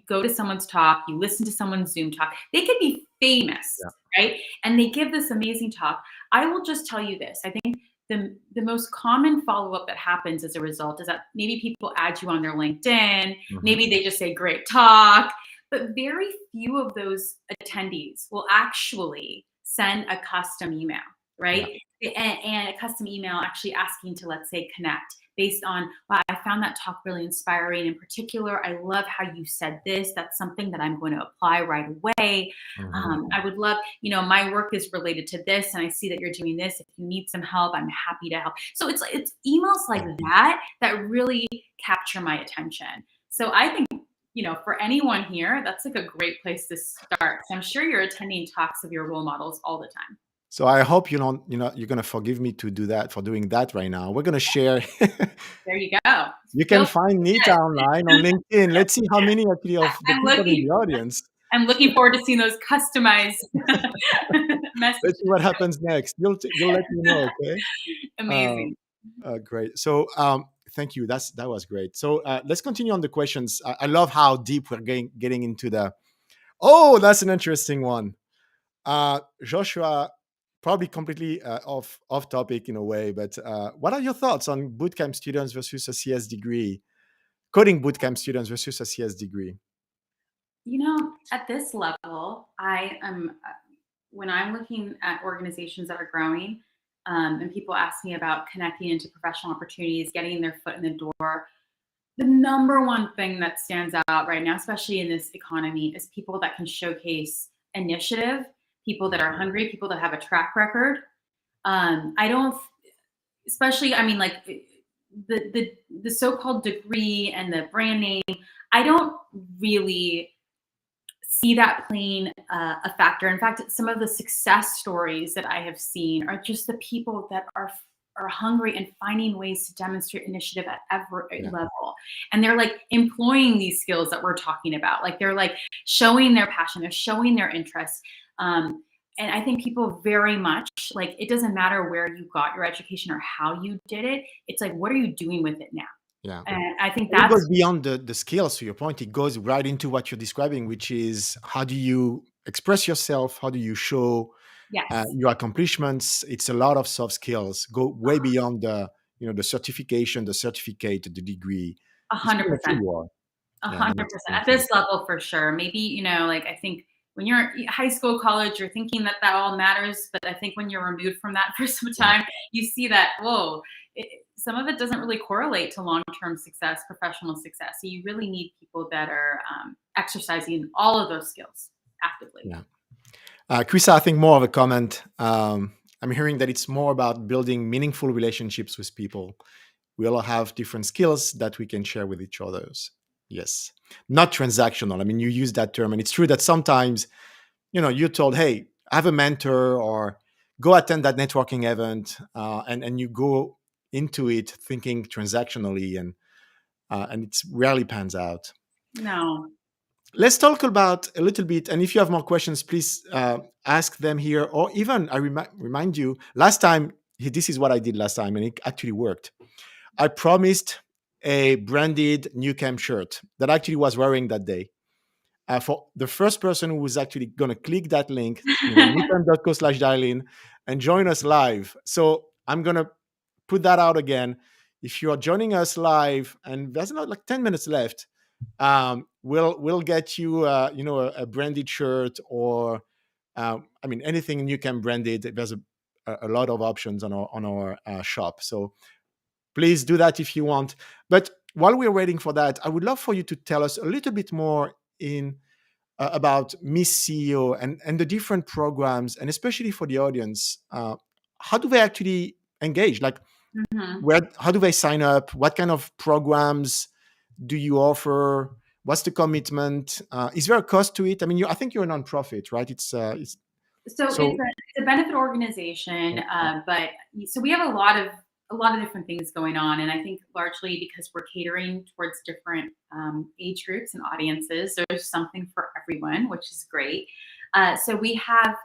go to someone's talk, you listen to someone's Zoom talk, they could be famous, right? And they give this amazing talk. I will just tell you this. I think the most common follow-up that happens as a result is that maybe people add you on their LinkedIn, maybe they just say great talk, but very few of those attendees will actually send a custom email, right? And a custom email actually asking to, let's say, connect based on, wow, I found that talk really inspiring. In particular, I love how you said this. That's something that I'm going to apply right away. I would love, my work is related to this, and I see that you're doing this. If you need some help, I'm happy to help. So it's emails like that really capture my attention. So I think, for anyone here, that's like a great place to start. So I'm sure you're attending talks of your role models all the time. So I hope you're going to forgive me to do that, for doing that right now. We're going to share. There you go. You can find Nita online on LinkedIn. Let's see how many actually of the people in the audience. I'm looking forward to seeing those customized messages. Let's see what happens next. You'll let me know, okay? Amazing. Great. So thank you. That was great. So let's continue on the questions. I love how deep we're getting into the. Oh, that's an interesting one. Joshua, probably completely off topic in a way, but what are your thoughts on bootcamp students versus a CS degree? Coding bootcamp students versus a CS degree? At this level, I am, when I'm looking at organizations that are growing, and people ask me about connecting into professional opportunities, getting their foot in the door, the number one thing that stands out right now, especially in this economy, is people that can showcase initiative, people that are hungry, people that have a track record. I don't, especially, I mean, like the so-called degree and the brand name, I don't really see that playing a factor. In fact, some of the success stories that I have seen are just the people that are hungry and finding ways to demonstrate initiative at every level. And they're like employing these skills that we're talking about. Like they're like showing their passion, they're showing their interest. And I think people very much, like, it doesn't matter where you got your education or how you did it. It's like, what are you doing with it now? Yeah. And I think it goes beyond the skills, to your point. It goes right into what you're describing, which is how do you express yourself? How do you show your accomplishments? It's a lot of soft skills, go way beyond the certification, the certificate, the degree. 100%. 100%. At this level, for sure. Maybe, like, I think when you're in high school, college, you're thinking that all matters. But I think when you're removed from that for some time, you see that, whoa, some of it doesn't really correlate to long-term success, professional success. So you really need people that are exercising all of those skills actively. Yeah. Krisa, I think more of a comment. I'm hearing that it's more about building meaningful relationships with people. We all have different skills that we can share with each other. Yes. Not transactional. I mean, you use that term, and it's true that sometimes, you're told, hey, have a mentor or go attend that networking event, and you go into it thinking transactionally, and it rarely pans out. No. Let's talk about a little bit, and if you have more questions, please ask them here, or even I remind you, last time, this is what I did last time, and it actually worked. I promised a branded Nucamp shirt that I actually was wearing that day. For the first person who was actually going to click that link, nucamp.co/dialin, and join us live. So I'm going to put that out again. If you are joining us live, and there's not like 10 minutes left, we'll get you a branded shirt, or anything Nucamp branded. There's a lot of options on our shop. So please do that if you want. But while we're waiting for that, I would love for you to tell us a little bit more about Miss CEO and the different programs, and especially for the audience, how do they actually engage? Like, how do they sign up? What kind of programs do you offer? What's the commitment? Is there a cost to it? I mean, I think you're a nonprofit, right? It's a benefit organization, but so we have a lot of a lot of different things going on. And I think largely because we're catering towards different age groups and audiences, there's something for everyone, which is great. So we have,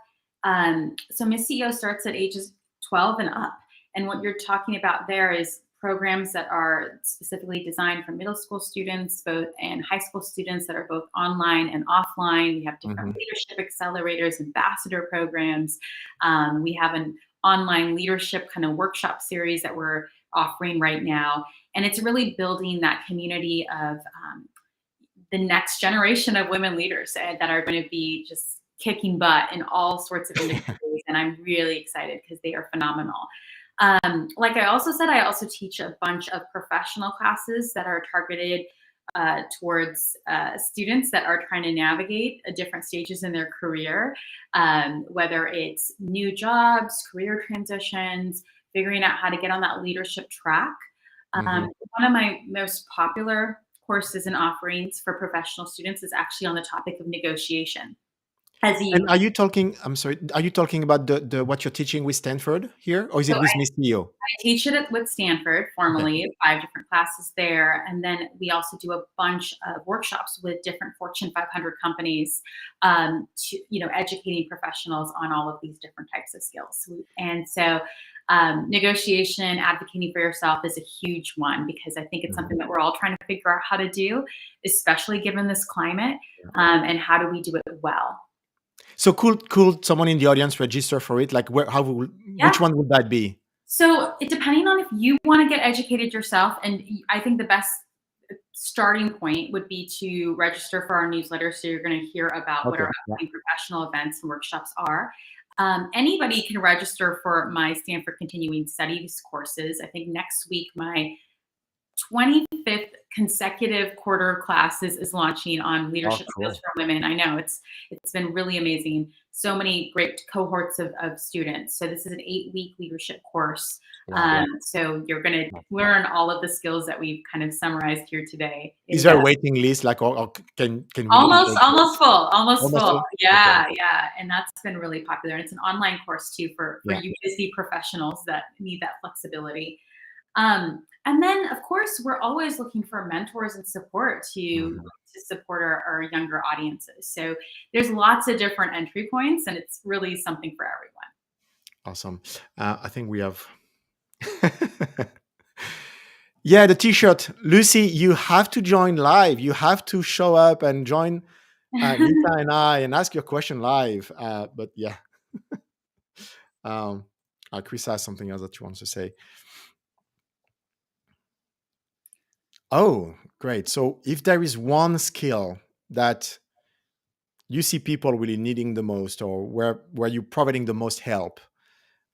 so Miss CEO starts at ages 12 and up. And what you're talking about there is programs that are specifically designed for middle school students, both and high school students that are both online and offline. We have different leadership accelerators, ambassador programs. We have an online leadership kind of workshop series that we're offering right now. And it's really building that community of the next generation of women leaders that are going to be just kicking butt in all sorts of industries. And I'm really excited because they are phenomenal. Like I also said, I also teach a bunch of professional classes that are targeted towards students that are trying to navigate different stages in their career, whether it's new jobs, career transitions, figuring out how to get on that leadership track. One of my most popular courses and offerings for professional students is actually on the topic of negotiation. And are you talking? I'm sorry. Are you talking about the what you're teaching with Stanford here, or is it So with Miss Neo? I teach it with Stanford formally, 5 different classes there. And then we also do a bunch of workshops with different Fortune 500 companies to, educating professionals on all of these different types of skills. And so negotiation, advocating for yourself is a huge one because I think it's something that we're all trying to figure out how to do, especially given this climate. And how do we do it well? So could someone in the audience register for it? Like which one would that be? So depending on if you want to get educated yourself, and I think the best starting point would be to register for our newsletter. So you're going to hear about what our upcoming professional events and workshops are. Anybody can register for my Stanford Continuing Studies courses. I think next week, my 25th consecutive quarter classes is launching on leadership skills for women. I know it's been really amazing. So many great cohorts of students. So this is an 8-week leadership course. So you're going to learn all of the skills that we've kind of summarized here today. Is there a waiting list? Like, or can we almost full? Full? Yeah. And that's been really popular. And it's an online course too for you busy professionals that need that flexibility. And then, of course, we're always looking for mentors and support to support our younger audiences. So there's lots of different entry points, and it's really something for everyone. Awesome. I think we have... Yeah, the T-shirt. Lucy, you have to join live. You have to show up and join Nita and I and ask your question live. But yeah. Chris has something else that she wants to say. Oh, great. So if there is one skill that you see people really needing the most, or where you're providing the most help,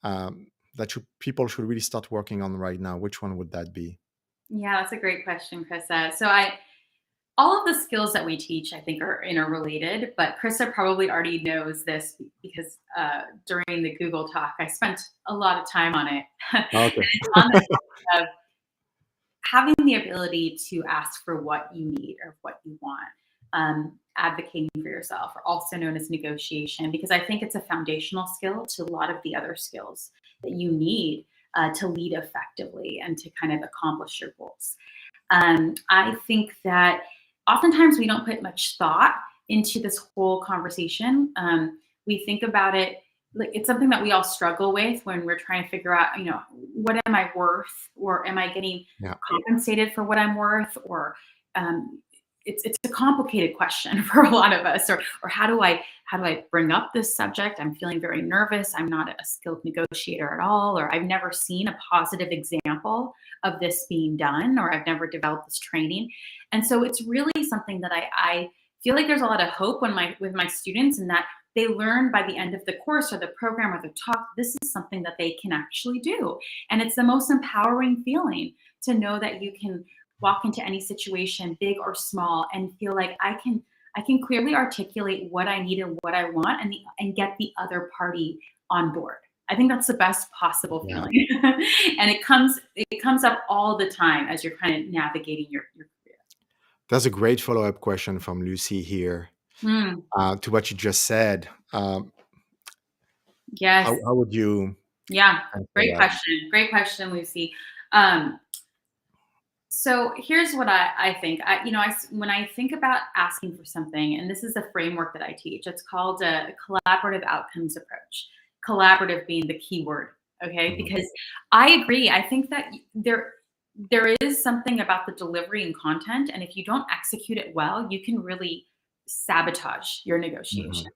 that people should really start working on right now, which one would that be? Yeah, that's a great question, Krista. So all of the skills that we teach, I think, are interrelated, but Krista probably already knows this because during the Google talk, I spent a lot of time on it. Okay. It's on the topic of having the ability to ask for what you need or what you want, advocating for yourself, or also known as negotiation, because I think it's a foundational skill to a lot of the other skills that you need to lead effectively and to kind of accomplish your goals. I think that oftentimes we don't put much thought into this whole conversation. We think about it like it's something that we all struggle with when we're trying to figure out, what am I worth, or am I getting compensated for what I'm worth, or it's a complicated question for a lot of us, or how do I bring up this subject? I'm feeling very nervous. I'm not a skilled negotiator at all, or I've never seen a positive example of this being done, or I've never developed this training. And so it's really something that I feel like there's a lot of hope with my students, and that they learn by the end of the course or the program or the talk, this is something that they can actually do. And it's the most empowering feeling to know that you can walk into any situation, big or small, and feel like I can clearly articulate what I need and what I want, and get the other party on board. I think that's the best possible feeling. And it comes up all the time as you're kind of navigating your career. That's a great follow-up question from Lucy here to what you just said. Yes. How would you Yeah, And for great that. question. Great question, Lucy. Um, so here's what I think. When I think about asking for something, and this is a framework that I teach, it's called a collaborative outcomes approach. Collaborative being the key word, okay? Mhm. Because I agree. I think that there is something about the delivery and content, and if you don't execute it well, you can really sabotage your negotiation. Mhm.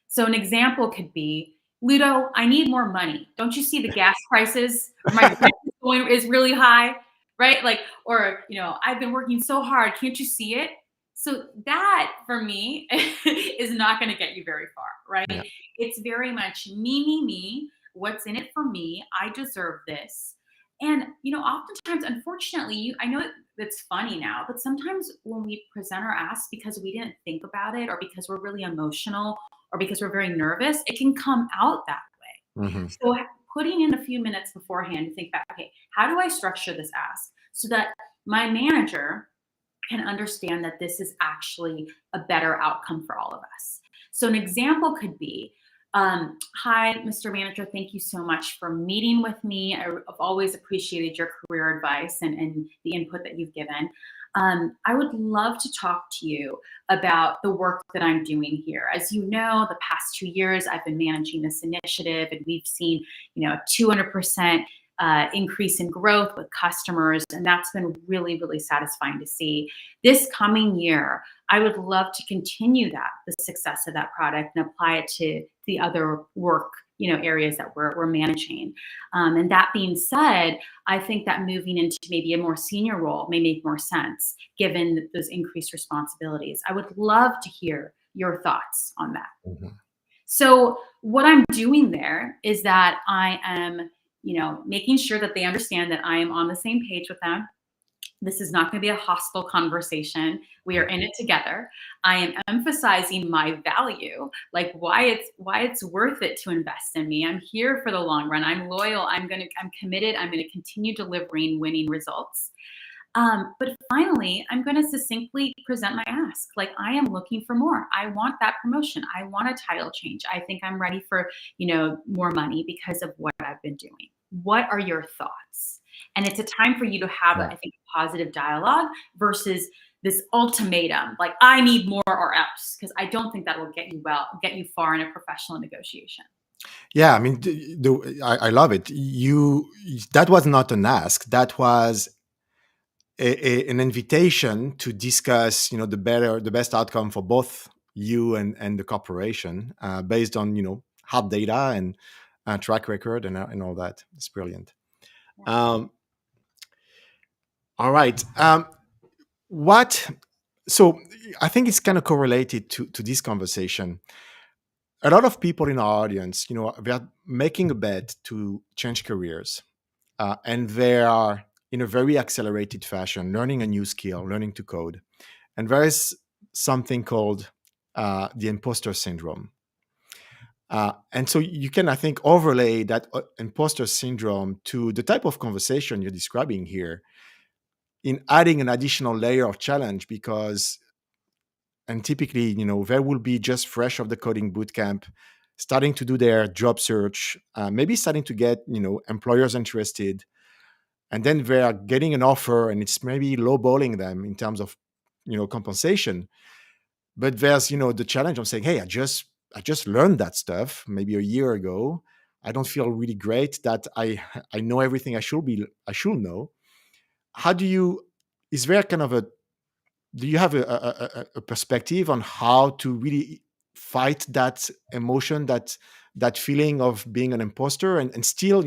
So an example could be, Ludo, I need more money. Don't you see the gas prices? Or my rent is really high, right? Like, or I've been working so hard. Can't you see it? So that for me is not going to get you very far, Yeah. right? It's very much me, me, me. What's in it for me? I deserve this. And oftentimes, unfortunately, I know it's funny now, but sometimes when we present our ask because we didn't think about it, or because we're really emotional, or because we're very nervous, it can come out that way. Mhm. So putting in a few minutes beforehand to think back, okay, how do I structure this ask so that my manager can understand that this is actually a better outcome for all of us? So an example could be, hi, Mr. Manager, thank you so much for meeting with me. I've always appreciated your career advice and the input that you've given. I would love to talk to you about the work that I'm doing here. As you know, the past 2 years, I've been managing this initiative, and we've seen, 200% increase in growth with customers, and that's been really, really satisfying to see. This coming year, I would love to continue the success of that product and apply it to the other work, areas that we're managing. And that being said, I think that moving into maybe a more senior role may make more sense given those increased responsibilities. I would love to hear your thoughts on that. Mhm. So what I'm doing there is that I am, making sure that they understand that I am on the same page with them. This is not going to be a hostile conversation. We are in it together. I am emphasizing my value, like why it's worth it to invest in me. I'm here for the long run. I'm loyal. I'm committed. I'm going to continue delivering winning results. But finally, I'm going to succinctly present my ask. Like, I am looking for more. I want that promotion. I want a title change. I think I'm ready for, more money because of what I've been doing. What are your thoughts? And it's a time for you to have, Yeah. I think, positive dialogue versus this ultimatum, like I need more or else, because I don't think that will get you far in a professional negotiation. Yeah, I mean, I love it. That was not an ask. That was an invitation to discuss, the best outcome for both you and the corporation, based on, hard data and track record and all that. It's brilliant. Um, all right. What? So I think it's kind of correlated to this conversation. A lot of people in our audience, they're making a bet to change careers, and they are in a very accelerated fashion learning a new skill, learning to code, and there is something called the imposter syndrome. And so you can, I think, overlay that imposter syndrome to the type of conversation you're describing here in adding an additional layer of challenge because, and typically, they will be just fresh off the coding bootcamp, starting to do their job search, maybe starting to get, employers interested, and then they are getting an offer and it's maybe lowballing them in terms of, compensation. But there's, the challenge of saying, hey, I just learned that stuff maybe a year ago. I don't feel really great that I know everything I should know. How do you, is there kind of a, do you have a perspective on how to really fight that emotion, that feeling of being an imposter, and still,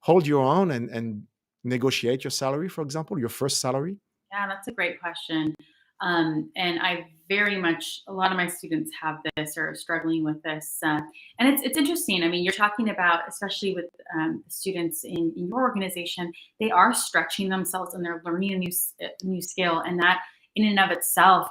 hold your own and negotiate your salary, for example, your first salary? Yeah, that's a great question. And a lot of my students have this or are struggling with this. And it's interesting. I mean, you're talking about, especially with the students in your organization, they are stretching themselves and they're learning a new skill. And that in and of itself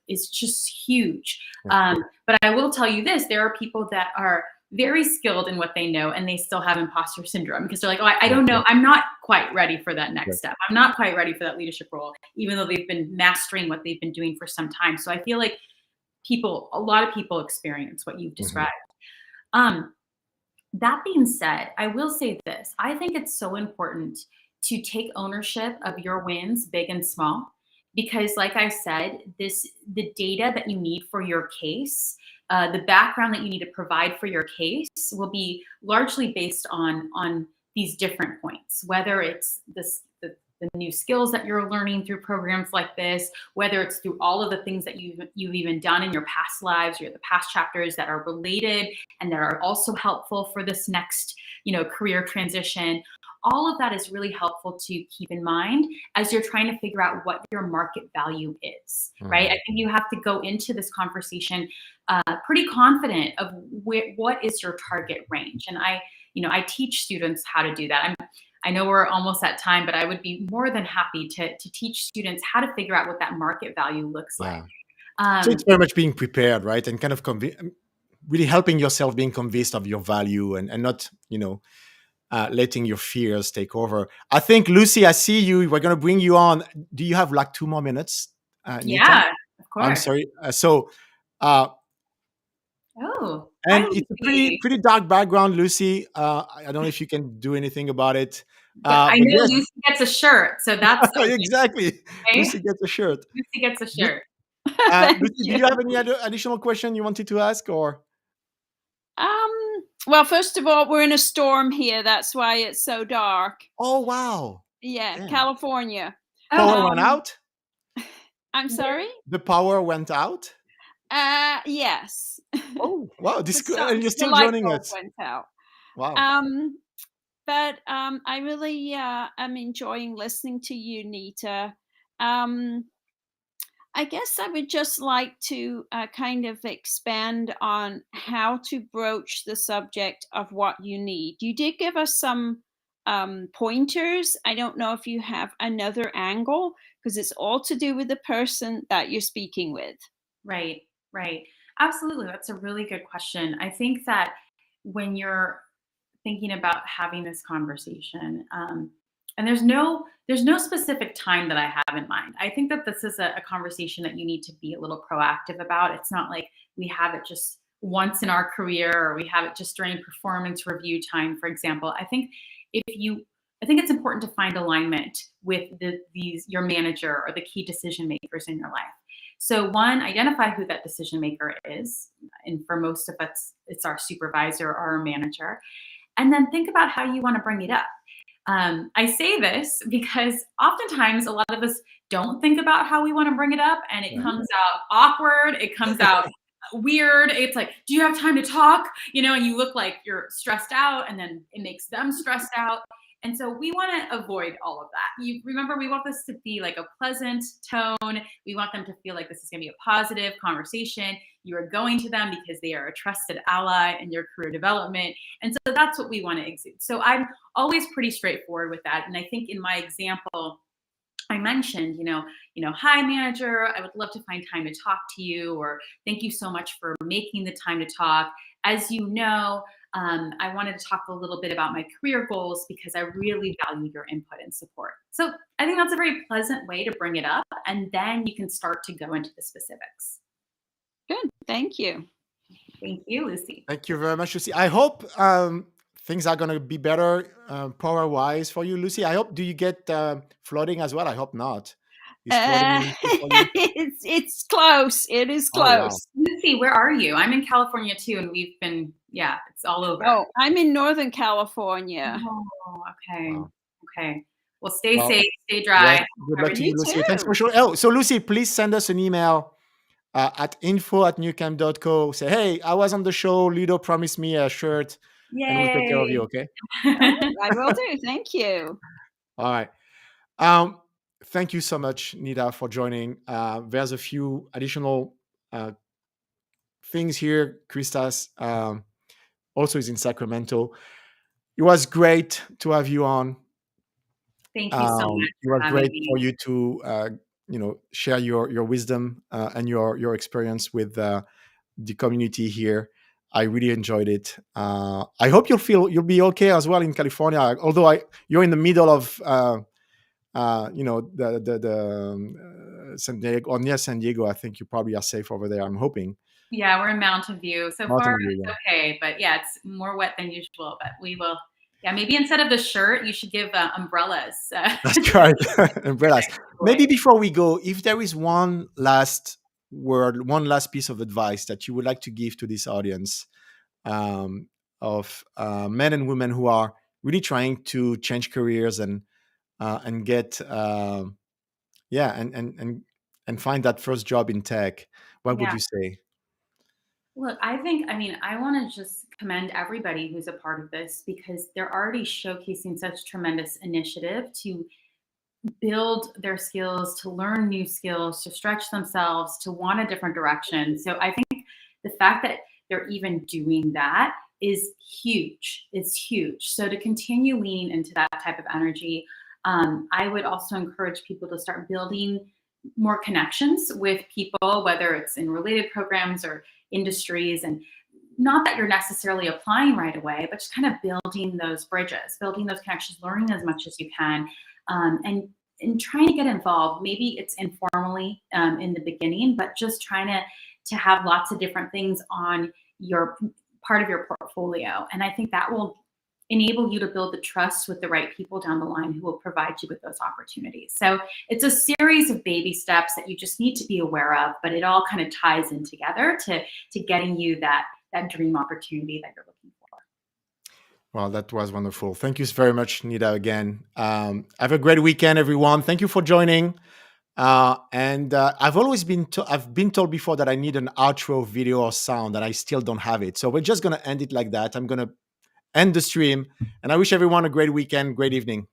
is just huge. Yeah. But I will tell you this, there are people that are very skilled in what they know and they still have imposter syndrome because they're like, oh, I Yeah. don't know, I'm not quite ready for that Yeah. next step, I'm not quite ready for that leadership role, even though they've been mastering what they've been doing for some time. So I feel like a lot of people experience what you've Mhm. described. um That being said, I will say this. I think it's so important to take ownership of your wins, big and small, because like I said, the data that you need for your case, the background that you need to provide for your case will be largely based on these different points, whether it's the new skills that you're learning through programs like this, whether it's through all of the things that you've even done in your past lives or the past chapters that are related and that are also helpful for this next, career transition. All of that is really helpful to keep in mind as you're trying to figure out what your market value is, right? I think you have to go into this conversation pretty confident of what is your target range. And I teach students how to do that. I know we're almost at time, but I would be more than happy to teach students how to figure out what that market value looks like. So it's very much being prepared, right? And kind of really helping yourself being convinced of your value and not, letting your fears take over. I think, Lucy, I see you. We're going to bring you on. Do you have like 2 more minutes, Nita? Yeah, of I'm course. sorry. Uh, Oh, hi, and it's a Lucy. pretty dark background, Lucy. I don't know if you can do anything about it. But I But know yes, Lucy gets a shirt, so that's a win, exactly. okay? Lucy gets a shirt. Lucy gets a Do, shirt. Thank Lucy, do you. you have any other additional question you wanted to ask, or? Well, first of all, we're in a storm here. That's why it's so dark. Oh wow! Yeah, Damn. California. Power went out. I'm sorry? The power went out. Yes. Oh wow! And you're The still light joining bulb us. went out. Wow. But I really am enjoying listening to you, Nita. I guess I would just like to kind of expand on how to broach the subject of what you need. You did give us some pointers. I don't know if you have another angle because it's all to do with the person that you're speaking with. Right, right. Absolutely. That's a really good question. I think that when you're thinking about having this conversation, and there's no specific time that I have in mind. I think that this is a conversation that you need to be a little proactive about. It's not like we have it just once in our career or we have it just during performance review time, for example. If you I think it's important to find alignment with these your manager or the key decision makers in your life. So one, identify who that decision maker is. And for most of us, it's our supervisor or our manager. And then think about how you want to bring it up. I say this because oftentimes a lot of us don't think about how we want to bring it up, and it comes out awkward. It comes out weird. It's like, do you have time to talk? And you look like you're stressed out, and then it makes them stressed out. And so we want to avoid all of that. You remember, we want this to be like a pleasant tone. We want them to feel like this is going to be a positive conversation. You are going to them because they are a trusted ally in your career development. And so that's what we want to exude. So I'm always pretty straightforward with that. And I think in my example, I mentioned, hi manager, I would love to find time to talk to you, or thank you so much for making the time to talk. As you know, I wanted to talk a little bit about my career goals because I really value your input and support. So I think that's a very pleasant way to bring it up, and then you can start to go into the specifics. Good. Thank you. Thank you, Lucy. Thank you very much, Lucy. I hope things are going to be better power-wise for you, Lucy. I hope. Do you get flooding as well? I hope not. Is flooding an issue for you? It's close. It is Oh wow. close. Lucy, where are you? I'm in California too, and we've been, it's all over. Oh, I'm in Northern California. Oh, okay. Wow. Okay. Well, stay Well, safe, stay dry. Yes, good luck to you, You Lucy. Thanks too. for showing. Oh, so Lucy, please send us an email at info@nucamp.co. Say, hey, I was on the show. Ludo promised me a shirt, and we'll take care of you. Yay. Okay. I will do. Thank you. All right. Thank you so much, Nita, for joining. There's a few additional things here. Christas also is in Sacramento. It was great to have you on. Thank you so much It for was having great me. for you to share your wisdom and your experience with the community here. I really enjoyed it. I hope you'll be okay as well in California. Although you're in the middle of San Diego or near San Diego. I think you probably are safe over there. I'm hoping. Yeah, we're in Mountain View. So far, Mountain View, it's yeah. okay. But yeah, it's more wet than usual. But we will. Yeah, maybe instead of the shirt, you should give umbrellas. That's right. Umbrellas. Maybe before we go, if there is one last word, one last piece of advice that you would like to give to this audience um, of men and women who are really trying to change careers and get and find that first job in tech, what would Yeah. you say? Look, I want to just commend everybody who's a part of this because they're already showcasing such tremendous initiative to build their skills, to learn new skills, to stretch themselves, to want a different direction. So I think the fact that they're even doing that is huge. It's huge. So to continue leaning into that type of energy, I would also encourage people to start building more connections with people, whether it's in related programs or industries. And not that you're necessarily applying right away, but just kind of building those bridges, building those connections, learning as much as you can, and trying to get involved. Maybe it's informally in the beginning, but just trying to have lots of different things on your part of your portfolio. And I think that will enable you to build the trust with the right people down the line who will provide you with those opportunities. So it's a series of baby steps that you just need to be aware of, but it all kind of ties in together to getting you that dream opportunity that you're looking for. Well, that was wonderful. Thank you very much, Nita, again. Have a great weekend, everyone. Thank you for joining. And I've been told before that I need an outro video or sound, and I still don't have it. So we're just going to end it like that. I'm going to end the stream, and I wish everyone a great weekend, great evening.